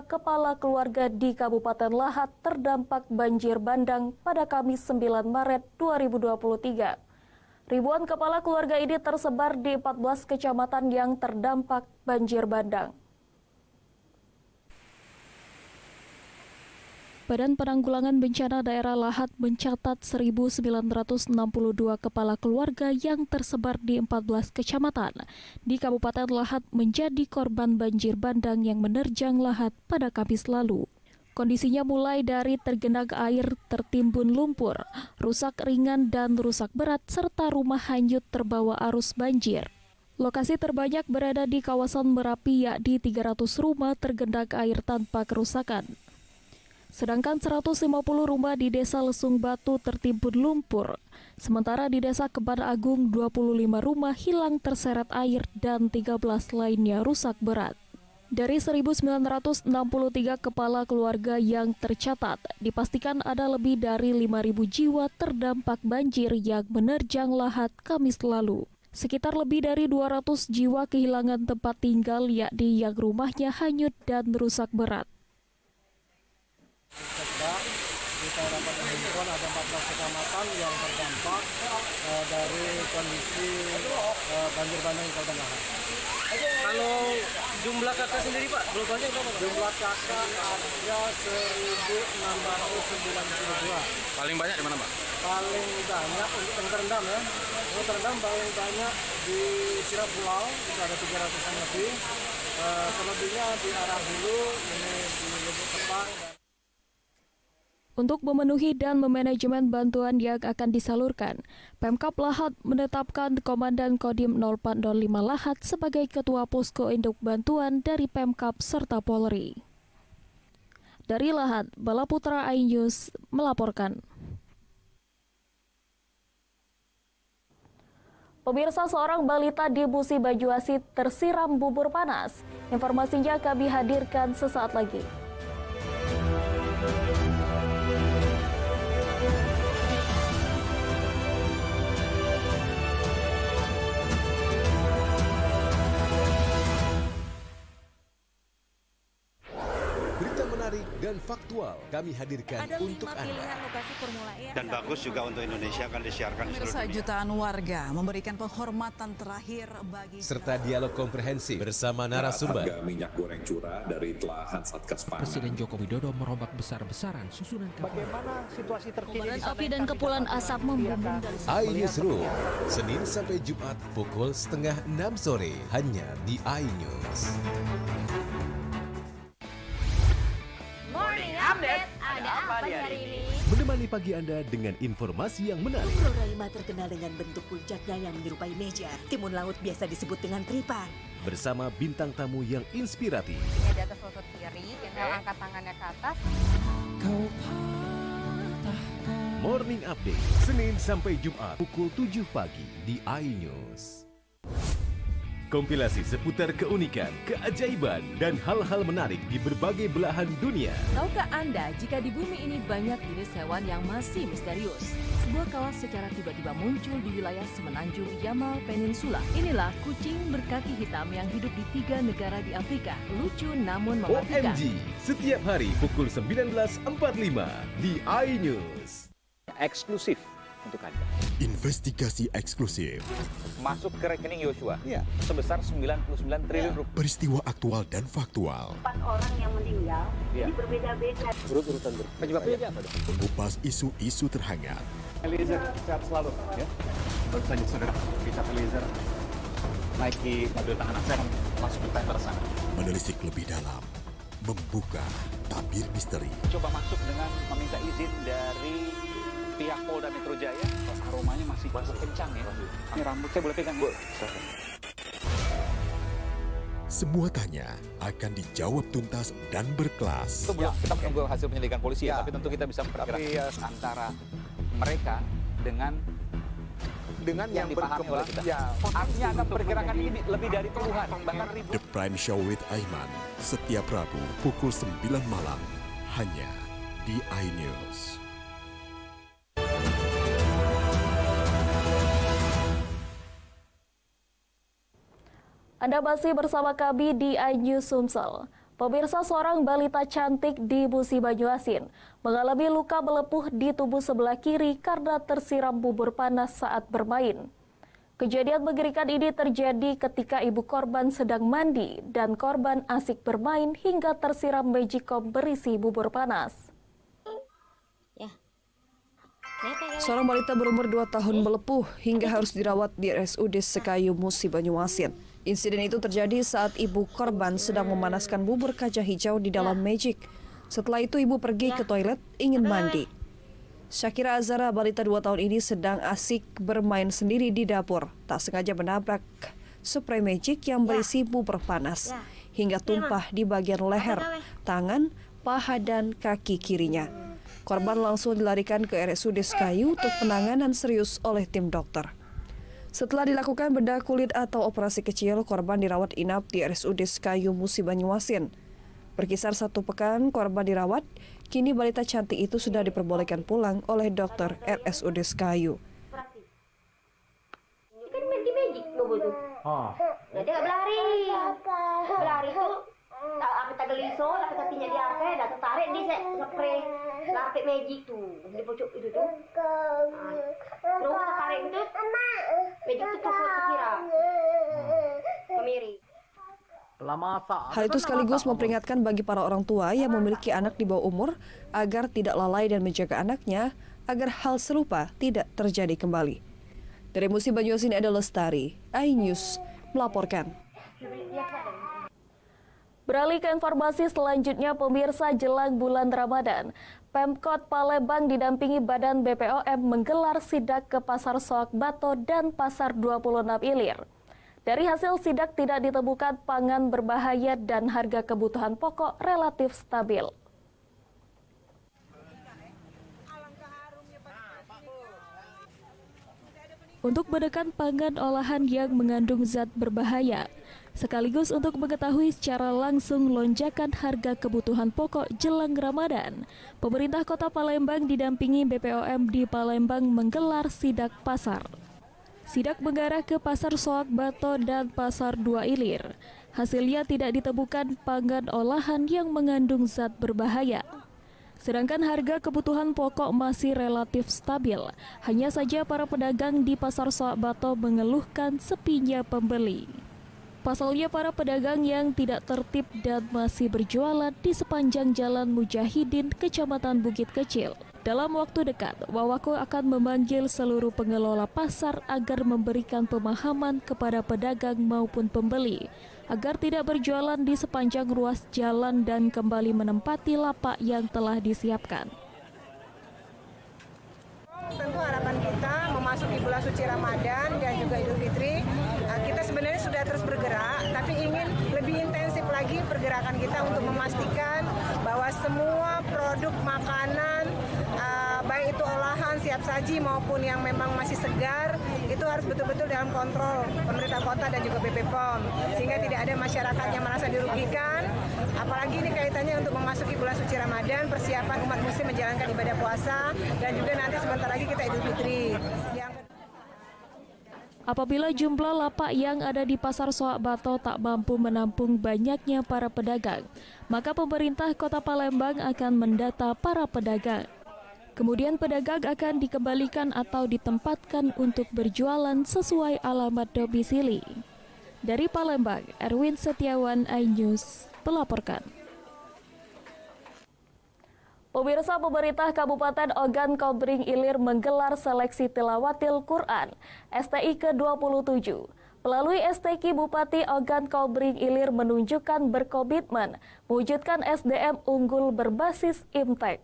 Speaker 31: kepala keluarga di Kabupaten Lahat terdampak banjir bandang pada Kamis 9 Maret 2023. Ribuan kepala keluarga ini tersebar di 14 kecamatan yang terdampak banjir bandang. Badan Penanggulangan Bencana Daerah Lahat mencatat 1.962 kepala keluarga yang tersebar di 14 kecamatan di Kabupaten Lahat menjadi korban banjir bandang yang menerjang Lahat pada Kamis lalu. Kondisinya mulai dari tergenang air, tertimbun lumpur, rusak ringan dan rusak berat, serta rumah hanyut terbawa arus banjir. Lokasi terbanyak berada di kawasan Merapi, yakni 300 rumah tergenang air tanpa kerusakan. Sedangkan 150 rumah di Desa Lesung Batu tertimbun lumpur. Sementara di Desa Keban Agung 25 rumah hilang terseret air dan 13 lainnya rusak berat. Dari 1.963 kepala keluarga yang tercatat, dipastikan ada lebih dari 5.000 jiwa terdampak banjir yang menerjang Lahat Kamis lalu. Sekitar lebih dari 200 jiwa kehilangan tempat tinggal, yakni yang rumahnya hanyut dan rusak berat.
Speaker 2: Kita dapat menghimbaukan ada 14 kecamatan yang terdampak dari kondisi banjir bandang di Kabupaten Lahat.
Speaker 25: Kalau jumlah kakak sendiri Pak, globalnya berapa?
Speaker 2: Jumlah kakak ada 1.692.
Speaker 28: Paling banyak di mana Pak?
Speaker 2: Paling banyak untuk yang terendam ya. Untuk terendam paling banyak di Sirap Pulau, itu ada 300-an lebih. Selebihnya di arah Hulu, ini di Lubuk Tepang.
Speaker 31: Untuk memenuhi dan memanajemen bantuan yang akan disalurkan, Pemkab Lahat menetapkan Komandan Kodim 0405 Lahat sebagai Ketua Posko Induk Bantuan dari Pemkab serta Polri. Dari Lahat, Balaputra iNews melaporkan. Pemirsa, seorang balita di Musi Bajuasi tersiram bubur panas. Informasinya kami hadirkan sesaat lagi.
Speaker 13: Dan faktual kami hadirkan
Speaker 9: ada
Speaker 13: untuk Anda.
Speaker 9: Pilihan lokasi Formula E
Speaker 8: dan bagus juga untuk Indonesia akan disiarkan di seluruh dunia.
Speaker 9: Jutaan warga memberikan penghormatan terakhir bagi
Speaker 13: serta dialog komprehensif bersama narasumber.
Speaker 10: Harga minyak goreng curah dari telahan Satgas Pangan.
Speaker 26: Presiden Joko Widodo merombak besar-besaran susunan kapal.
Speaker 2: Bagaimana situasi terkini?
Speaker 31: Api dan kepulan asap membumbung dari
Speaker 13: iNewsroom, Senin sampai Jumat pukul 5:30 sore hanya di iNews.
Speaker 5: Morning Update, ada apa di hari ini?
Speaker 13: Menemani pagi Anda dengan informasi yang menarik.
Speaker 1: Pulau Raima terkenal dengan bentuk puncaknya yang menyerupai meja. Timun laut biasa disebut dengan tripan.
Speaker 13: Bersama bintang tamu yang inspiratif.
Speaker 7: Ini di atas lutut kiri, inhale angkat tangannya ke atas.
Speaker 13: Morning Update, Senin sampai Jumat pukul 7 pagi di iNews. Kompilasi seputar keunikan, keajaiban, dan hal-hal menarik di berbagai belahan dunia.
Speaker 14: Tahukah Anda jika di bumi ini banyak jenis hewan yang masih misterius? Sebuah kawas secara tiba-tiba muncul di wilayah Semenanjung Yamal Peninsula. Inilah kucing berkaki hitam yang hidup di 3 negara di Afrika. Lucu namun mematikan.
Speaker 13: OMG, setiap hari pukul 19.45 di iNews.
Speaker 11: Eksklusif untuk Anda.
Speaker 12: Investigasi eksklusif.
Speaker 11: Masuk ke rekening Yosua sebesar 99 triliun rupiah.
Speaker 12: Peristiwa aktual dan faktual.
Speaker 17: 4 orang yang meninggal, ini berbeda-beda.
Speaker 11: Urut-urutan penyebabnya apa?
Speaker 12: Mengupas isu-isu terhangat.
Speaker 11: Eliezer, sehat selalu. Ya. Baru saja saudara, Richard Eliezer naiki mobil tahanan saya masuk ke tender sana.
Speaker 12: Menelisik lebih dalam, membuka tabir misteri.
Speaker 11: Coba masuk dengan meminta izin dari pihak Polda Metro Jaya. Aromanya masih kencang ya. Ini rambut saya boleh pegang, Bu?
Speaker 12: Semua tanya akan dijawab tuntas dan berkelas.
Speaker 11: Itu belum, kita menunggu hasil penyelidikan polisi ya, tapi tentu kita bisa memperkirakan antara mereka dengan yang dipahami oleh kita. Artinya akan perkirakan ini lebih dari puluhan, bahkan ribu.
Speaker 12: The Prime Show with Aiman, setiap Rabu pukul 9 malam, hanya di iNews.
Speaker 31: Anda masih bersama kami di iNews Sumsel. Pemirsa, seorang balita cantik di Musi Bajuasin mengalami luka melepuh di tubuh sebelah kiri karena tersiram bubur panas saat bermain. Kejadian mengerikan ini terjadi ketika ibu korban sedang mandi dan korban asik bermain hingga tersiram magicom berisi bubur panas.
Speaker 9: Seorang balita berumur 2 tahun melepuh hingga harus dirawat di RSUD Sekayu Musi Banyuasin. Insiden itu terjadi saat ibu korban sedang memanaskan bubur kacang hijau di dalam Magic. Setelah itu ibu pergi ke toilet ingin mandi. Syakira Azara, balita 2 tahun ini sedang asik bermain sendiri di dapur. Tak sengaja menabrak spray Magic yang berisi bubur panas hingga tumpah di bagian leher, tangan, paha, dan kaki kirinya. Korban langsung dilarikan ke RSUD Sekayu untuk penanganan serius oleh tim dokter. Setelah dilakukan bedah kulit atau operasi kecil, korban dirawat inap di RSUD Sekayu Musi Banyuasin. Berkisar 1 pekan korban dirawat, kini balita cantik itu sudah diperbolehkan pulang oleh dokter RSUD Sekayu.
Speaker 17: Kan main di Magic bobo tuh. Nah, dia berlari. Berlari tuh tak geliso, tak katinya dia apa, dah tarik di spray lapik Magic tuh. Di pojok itu tuh. Terus kita tarik itu. Magic tuh kira. Kemiri.
Speaker 9: Hal itu sekaligus memperingatkan bagi para orang tua yang memiliki anak di bawah umur agar tidak lalai dan menjaga anaknya agar hal serupa tidak terjadi kembali. Dari Musi Banyuasin, Eda Lestari, iNews melaporkan.
Speaker 31: Beralih ke informasi selanjutnya, pemirsa, jelang bulan Ramadan, Pemkot Palembang didampingi Badan BPOM menggelar sidak ke Pasar Soak Bato dan Pasar 26 Ilir. Dari hasil sidak tidak ditemukan pangan berbahaya dan harga kebutuhan pokok relatif stabil. Untuk menekan pangan olahan yang mengandung zat berbahaya, sekaligus untuk mengetahui secara langsung lonjakan harga kebutuhan pokok jelang Ramadan, pemerintah Kota Palembang didampingi BPOM di Palembang menggelar sidak pasar. Sidak mengarah ke Pasar Soak Bato dan Pasar 2 Ilir. Hasilnya tidak ditemukan pangan olahan yang mengandung zat berbahaya. Sedangkan harga kebutuhan pokok masih relatif stabil. Hanya saja para pedagang di Pasar Soak Bato mengeluhkan sepinya pembeli. Pasalnya para pedagang yang tidak tertib dan masih berjualan di sepanjang Jalan Mujahidin, Kecamatan Bukit Kecil. Dalam waktu dekat, Wawako akan memanggil seluruh pengelola pasar agar memberikan pemahaman kepada pedagang maupun pembeli, agar tidak berjualan di sepanjang ruas jalan dan kembali menempati lapak yang telah disiapkan.
Speaker 15: Tentu harapan kita memasuki bulan suci Ramadan dan juga Idul Fitri, kita sebenarnya sudah terus bergerak, tapi ingin lebih intensif lagi pergerakan kita untuk memastikan bahwa semua produk makanan, baik itu olahan, siap saji maupun yang memang masih segar, itu harus betul-betul dalam kontrol pemerintah kota dan juga BPOM, sehingga tidak ada masyarakat yang merasa dirugikan. Apalagi ini kaitannya untuk memasuki bulan suci Ramadan, persiapan umat muslim menjalankan ibadah puasa, dan juga nanti sebentar lagi kita Idul Fitri.
Speaker 31: Apabila jumlah lapak yang ada di Pasar Soak Bato tak mampu menampung banyaknya para pedagang, maka pemerintah Kota Palembang akan mendata para pedagang. Kemudian pedagang akan dikembalikan atau ditempatkan untuk berjualan sesuai alamat domisili. Dari Palembang, Erwin Setiawan, iNews melaporkan. Pemirsa, pemerintah Kabupaten Ogan Komering Ilir menggelar seleksi tilawatil Quran STI ke-27. Melalui STQ, Bupati Ogan Komering Ilir menunjukkan berkomitmen mewujudkan SDM unggul berbasis IMTEK.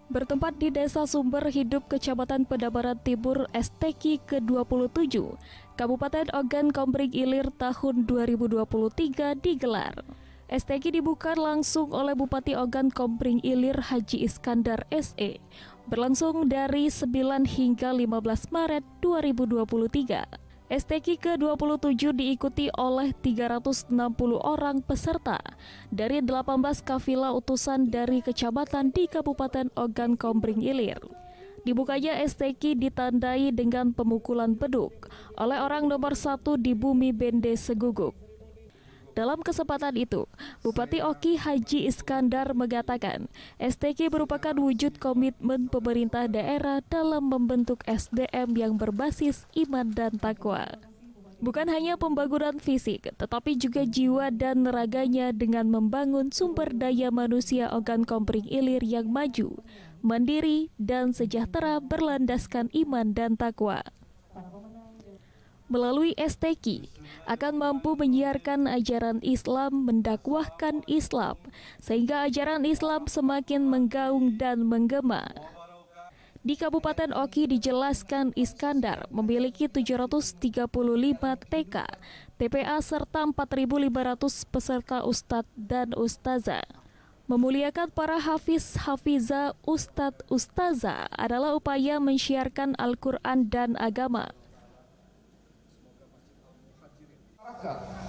Speaker 31: Bertempat di Desa Sumber Hidup, Kecamatan Pedabaran Timur, STQ ke-27, Kabupaten Ogan Komering Ilir tahun 2023 digelar. STQ dibuka langsung oleh Bupati Ogan Komering Ilir Haji Iskandar SE, berlangsung dari 9 hingga 15 Maret 2023. STQ ke-27 diikuti oleh 360 orang peserta dari 18 kafilah utusan dari kecamatan di Kabupaten Ogan Komering Ilir. Dibukanya STQ ditandai dengan pemukulan beduk oleh orang nomor 1 di Bumi Bende Seguguk. Dalam kesempatan itu, Bupati Oki Haji Iskandar mengatakan STQ merupakan wujud komitmen pemerintah daerah dalam membentuk SDM yang berbasis iman dan takwa. Bukan hanya pembangunan fisik, tetapi juga jiwa dan raganya dengan membangun sumber daya manusia Ogan Komering Ilir yang maju, mandiri, dan sejahtera berlandaskan iman dan takwa. Melalui STQ, akan mampu menyiarkan ajaran Islam, mendakwahkan Islam, sehingga ajaran Islam semakin menggaung dan menggema. Di Kabupaten Oki dijelaskan Iskandar memiliki 735 TK, TPA serta 4.500 peserta ustadz dan ustazah. Memuliakan para hafiz, hafiza, ustadz, ustazah adalah upaya mensiarkan Al-Quran dan agama.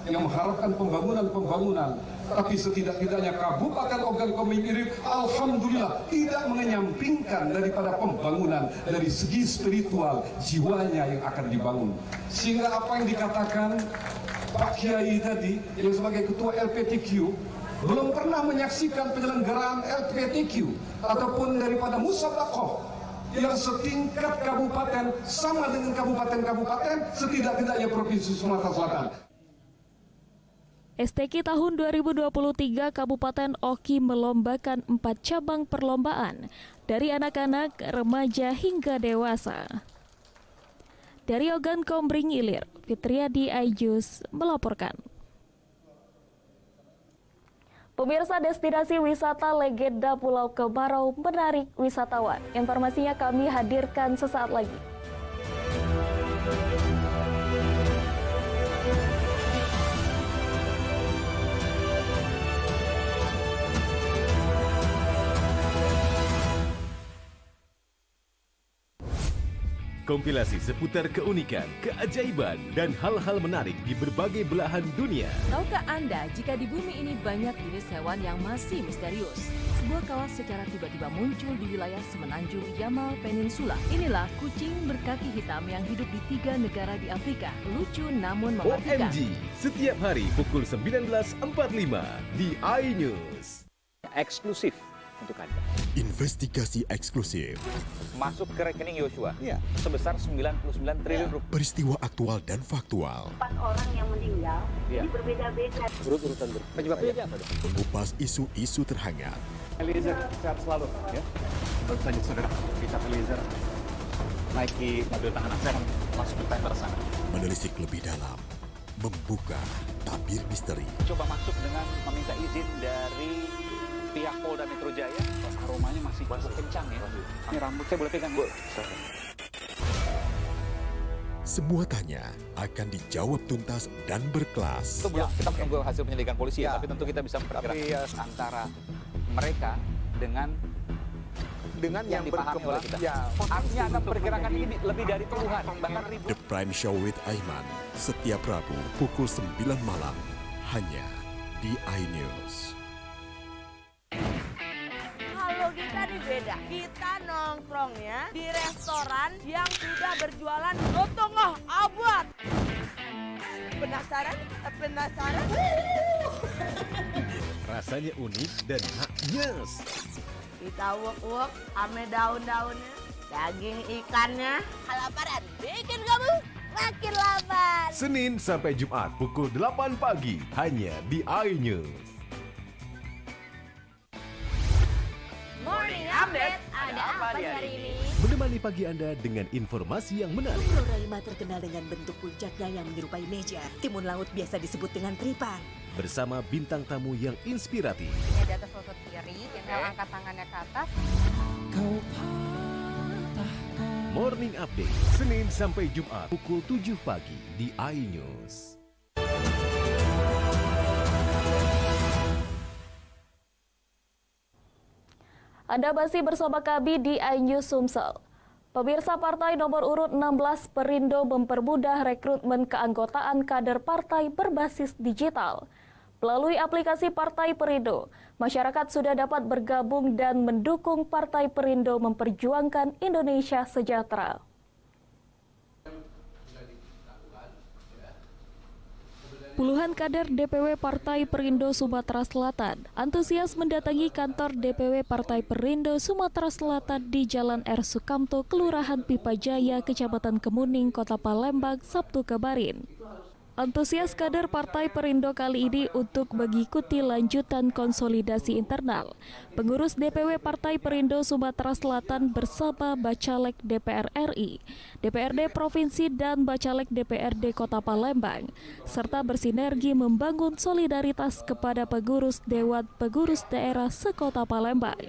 Speaker 16: Yang mengharapkan pembangunan, tapi setidak-tidaknya Kabupaten Ogan Komering Ilir alhamdulillah tidak menyampingkan daripada pembangunan dari segi spiritual jiwanya yang akan dibangun. Sehingga apa yang dikatakan Pak Kiai tadi yang sebagai ketua LPTQ belum pernah menyaksikan penyelenggaraan LPTQ ataupun daripada musabaqah yang setingkat kabupaten sama dengan kabupaten-kabupaten setidak-tidaknya Provinsi Sumatera Selatan.
Speaker 31: STQ tahun 2023 Kabupaten Oki melombakan 4 cabang perlombaan dari anak-anak, remaja hingga dewasa. Dari Ogan Komering Ilir, Fitriadi Aijus melaporkan. Pemirsa, destinasi wisata legenda Pulau Kemarau menarik wisatawan. Informasinya kami hadirkan sesaat lagi.
Speaker 13: Kompilasi seputar keunikan, keajaiban, dan hal-hal menarik di berbagai belahan dunia.
Speaker 14: Tahukah Anda jika di bumi ini banyak jenis hewan yang masih misterius? Sebuah kawas secara tiba-tiba muncul di wilayah semenanjung Yamal Peninsula. Inilah kucing berkaki hitam yang hidup di 3 negara di Afrika. Lucu namun mematikan.
Speaker 13: OMG, setiap hari pukul 19.45 di iNews.
Speaker 11: Eksklusif untuk Anda.
Speaker 12: Investigasi eksklusif.
Speaker 11: Masuk ke rekening Yosua sebesar 99 triliun rupiah.
Speaker 12: Peristiwa aktual dan faktual.
Speaker 17: 4 orang yang meninggal, ini berbeda-beda.
Speaker 11: Urut-urutan penyebabnya apa?
Speaker 12: Mengupas isu-iisu terhangat.
Speaker 11: Eliezer, sehat selalu. Ya. Baru saja saudara, kita Eliezer naiki mobil tahanan saya masuk ke tender sana.
Speaker 12: Menelisik lebih dalam, membuka tabir misteri.
Speaker 11: Coba masuk dengan meminta izin dari pihak Polda Metro Jaya. Aromanya masih cukup kencang ya. Ini rambut saya boleh pegang, Bu?
Speaker 12: Semua tanya akan dijawab tuntas dan berkelas.
Speaker 11: Sebelum kita menunggu hasil penyelidikan polisi, tapi tentu kita bisa memperkirakan antara mereka dengan yang dipahami oleh kita. Artinya akan perkirakan ini lebih dari puluhan, bahkan ribuan.
Speaker 12: The Prime Show with Aiman, setiap Rabu pukul 9 malam, hanya di iNews.
Speaker 5: Kalau kita nih beda, kita nongkrongnya di restoran yang sudah berjualan setengah abad. Penasaran? Penasaran?
Speaker 13: Rasanya unik dan maknyes.
Speaker 5: Kita uak-uak ame daun-daunnya, daging ikannya. Kelaparan bikin kamu makin lapar.
Speaker 13: Senin sampai Jumat pukul 8 pagi hanya di iNews.
Speaker 5: Morning Update, ada apa di hari ini?
Speaker 13: Menemani pagi Anda dengan informasi yang menarik.
Speaker 1: Pulau Raima terkenal dengan bentuk puncaknya yang menyerupai meja. Timun laut biasa disebut dengan tripang.
Speaker 13: Bersama bintang tamu yang inspiratif.
Speaker 7: Ini di atas lutut kiri, inhale angkat tangannya ke atas.
Speaker 13: Morning Update, Senin sampai Jumat pukul 7 pagi di iNews.
Speaker 31: Anda masih bersama kami di iNews Sumsel. Pemirsa, Partai nomor urut 16 Perindo mempermudah rekrutmen keanggotaan kader partai berbasis digital. Melalui aplikasi Partai Perindo, masyarakat sudah dapat bergabung dan mendukung Partai Perindo memperjuangkan Indonesia sejahtera. Puluhan kader DPW Partai Perindo Sumatera Selatan antusias mendatangi kantor DPW Partai Perindo Sumatera Selatan di Jalan R. Sukamto, Kelurahan Pipajaya, Kecamatan Kemuning, Kota Palembang, Sabtu kemarin. Antusias kader Partai Perindo kali ini untuk mengikuti lanjutan konsolidasi internal. Pengurus DPW Partai Perindo Sumatera Selatan bersama Bacalek DPR RI, DPRD Provinsi dan Bacalek DPRD Kota Palembang, serta bersinergi membangun solidaritas kepada pengurus Dewan Pengurus Daerah sekota Palembang.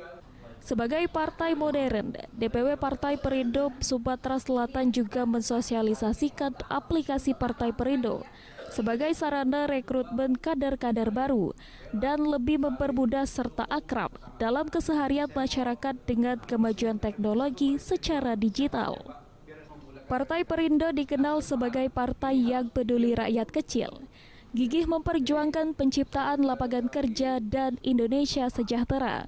Speaker 31: Sebagai partai modern, DPW Partai Perindo Sumatera Selatan juga mensosialisasikan aplikasi Partai Perindo sebagai sarana rekrutmen kader-kader baru dan lebih mempermudah serta akrab dalam keseharian masyarakat dengan kemajuan teknologi secara digital. Partai Perindo dikenal sebagai partai yang peduli rakyat kecil, gigih memperjuangkan penciptaan lapangan kerja dan Indonesia sejahtera.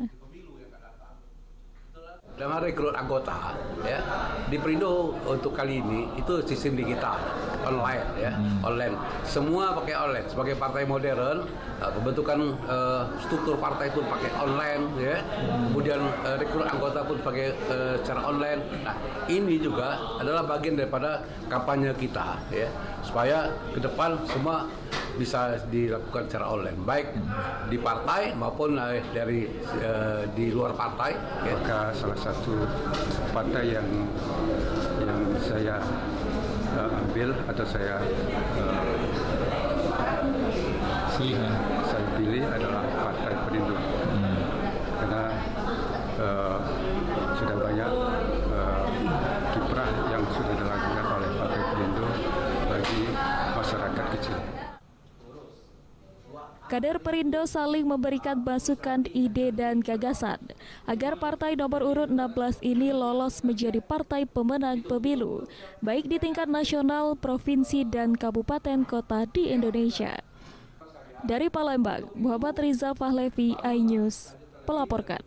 Speaker 4: Dengan rekrut anggota ya di Perindo untuk kali ini itu sistem digital online ya, online, semua pakai online. Sebagai partai modern, pembentukan struktur partai pun pakai online ya, kemudian rekrut anggota pun pakai secara online. Nah, ini juga adalah bagian daripada kampanye kita ya, supaya ke depan semua bisa dilakukan secara online, baik di partai maupun dari di luar partai.
Speaker 18: Maka salah satu partai yang saya ambil atau saya pilih adalah Partai Perindo, karena sudah banyak kiprah yang sudah dilakukan oleh Partai Perindo bagi masyarakat kecil.
Speaker 31: Kader Perindo saling memberikan masukan, ide, dan gagasan agar partai nomor urut 16 ini lolos menjadi partai pemenang pemilu, baik di tingkat nasional, provinsi, dan kabupaten kota di Indonesia. Dari Palembang, Muhammad Riza Fahlevi, iNews, melaporkan.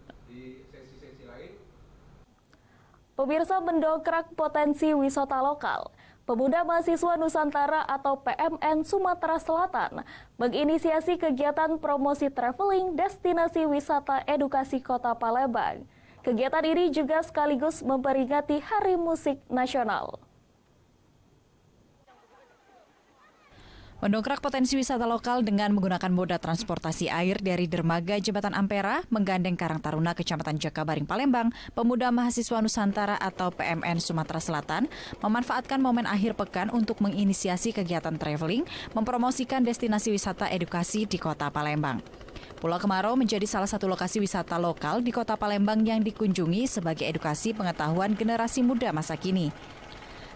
Speaker 31: Pemirsa, mendongkrak potensi wisata lokal. Pemuda Mahasiswa Nusantara atau PMN Sumatera Selatan menginisiasi kegiatan promosi traveling destinasi wisata edukasi Kota Palembang. Kegiatan ini juga sekaligus memperingati Hari Musik Nasional.
Speaker 19: Mendongkrak potensi wisata lokal dengan menggunakan moda transportasi air dari dermaga Jembatan Ampera, menggandeng Karang Taruna, Kecamatan Jakabaring, Palembang, pemuda mahasiswa Nusantara atau PMN Sumatera Selatan memanfaatkan momen akhir pekan untuk menginisiasi kegiatan traveling, mempromosikan destinasi wisata edukasi di Kota Palembang. Pulau Kemarau menjadi salah satu lokasi wisata lokal di Kota Palembang yang dikunjungi sebagai edukasi pengetahuan generasi muda masa kini.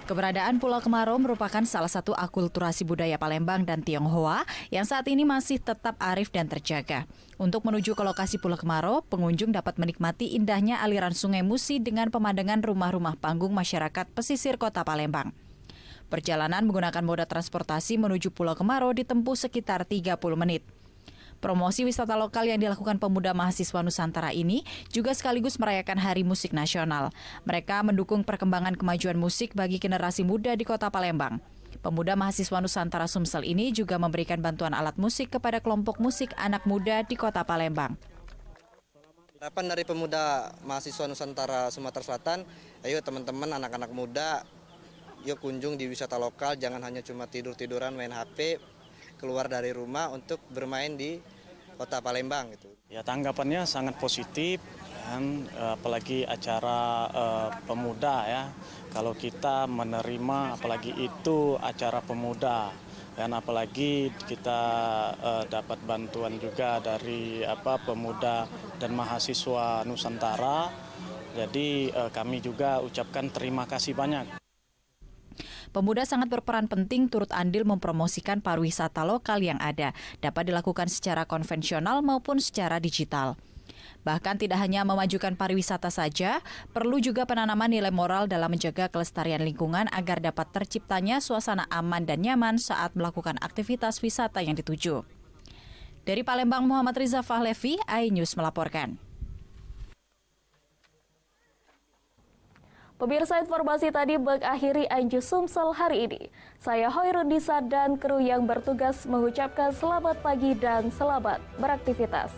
Speaker 19: Keberadaan Pulau Kemarau merupakan salah satu akulturasi budaya Palembang dan Tionghoa yang saat ini masih tetap arif dan terjaga. Untuk menuju ke lokasi Pulau Kemarau, pengunjung dapat menikmati indahnya aliran Sungai Musi dengan pemandangan rumah-rumah panggung masyarakat pesisir Kota Palembang. Perjalanan menggunakan moda transportasi menuju Pulau Kemarau ditempuh sekitar 30 menit. Promosi wisata lokal yang dilakukan pemuda mahasiswa Nusantara ini juga sekaligus merayakan Hari Musik Nasional. Mereka mendukung perkembangan kemajuan musik bagi generasi muda di Kota Palembang. Pemuda mahasiswa Nusantara Sumsel ini juga memberikan bantuan alat musik kepada kelompok musik anak muda di Kota Palembang.
Speaker 20: Harapan dari pemuda mahasiswa Nusantara Sumatera Selatan, ayo teman-teman anak-anak muda, yuk kunjung di wisata lokal, jangan hanya cuma tidur-tiduran main HP, keluar dari rumah untuk bermain di Kota Palembang gitu.
Speaker 21: Ya, tanggapannya sangat positif, dan apalagi acara pemuda ya. Kalau kita menerima apalagi itu acara pemuda, dan apalagi kita dapat bantuan juga dari pemuda dan mahasiswa Nusantara. Jadi kami juga ucapkan terima kasih banyak.
Speaker 19: Pemuda sangat berperan penting turut andil mempromosikan pariwisata lokal yang ada, dapat dilakukan secara konvensional maupun secara digital. Bahkan tidak hanya memajukan pariwisata saja, perlu juga penanaman nilai moral dalam menjaga kelestarian lingkungan agar dapat terciptanya suasana aman dan nyaman saat melakukan aktivitas wisata yang dituju. Dari Palembang, Muhammad Riza Fahlevi, iNews melaporkan.
Speaker 31: Pemirsa, informasi tadi mengakhiri Anju Sumsel hari ini. Saya Hoirundisa dan kru yang bertugas mengucapkan selamat pagi dan selamat beraktivitas.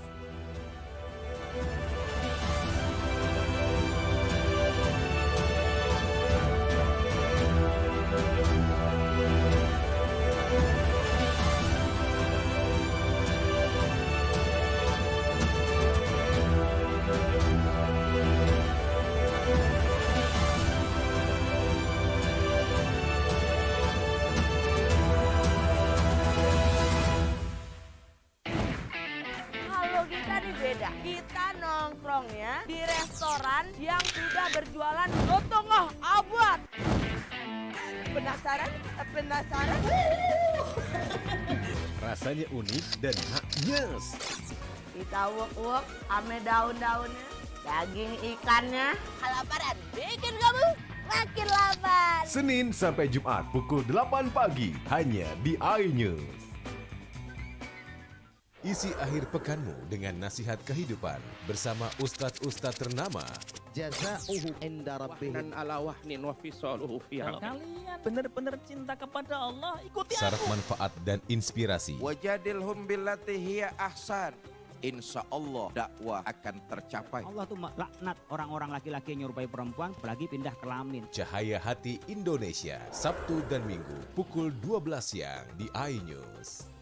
Speaker 5: Beda. Kita nongkrongnya di restoran yang sudah berjualan lotongoh abad. Penasaran? Penasaran?
Speaker 13: Rasanya unik dan haknyes.
Speaker 5: Kita uek-uek ame daun-daunnya, daging ikannya. Kelaparan bikin kamu makin lapar.
Speaker 13: Senin sampai Jumat pukul 8 pagi hanya di iNews. Isi akhir pekanmu dengan nasihat kehidupan bersama ustadz-ustadz ternama.
Speaker 3: Jazauhu inda rabbihim ala wahnin wa fisaluhu fi
Speaker 6: Kalau kalian benar-benar cinta kepada Allah, ikuti
Speaker 13: Syarat
Speaker 6: aku.
Speaker 13: manfaat dan inspirasi.
Speaker 3: Wajadilhum billati hiya ahsan. Insya Allah dakwah akan tercapai.
Speaker 8: Allah tuh laknat orang-orang laki-laki yang nyerupai perempuan, apalagi pindah kelamin.
Speaker 13: Cahaya Hati Indonesia, Sabtu dan Minggu pukul 12 siang di iNews.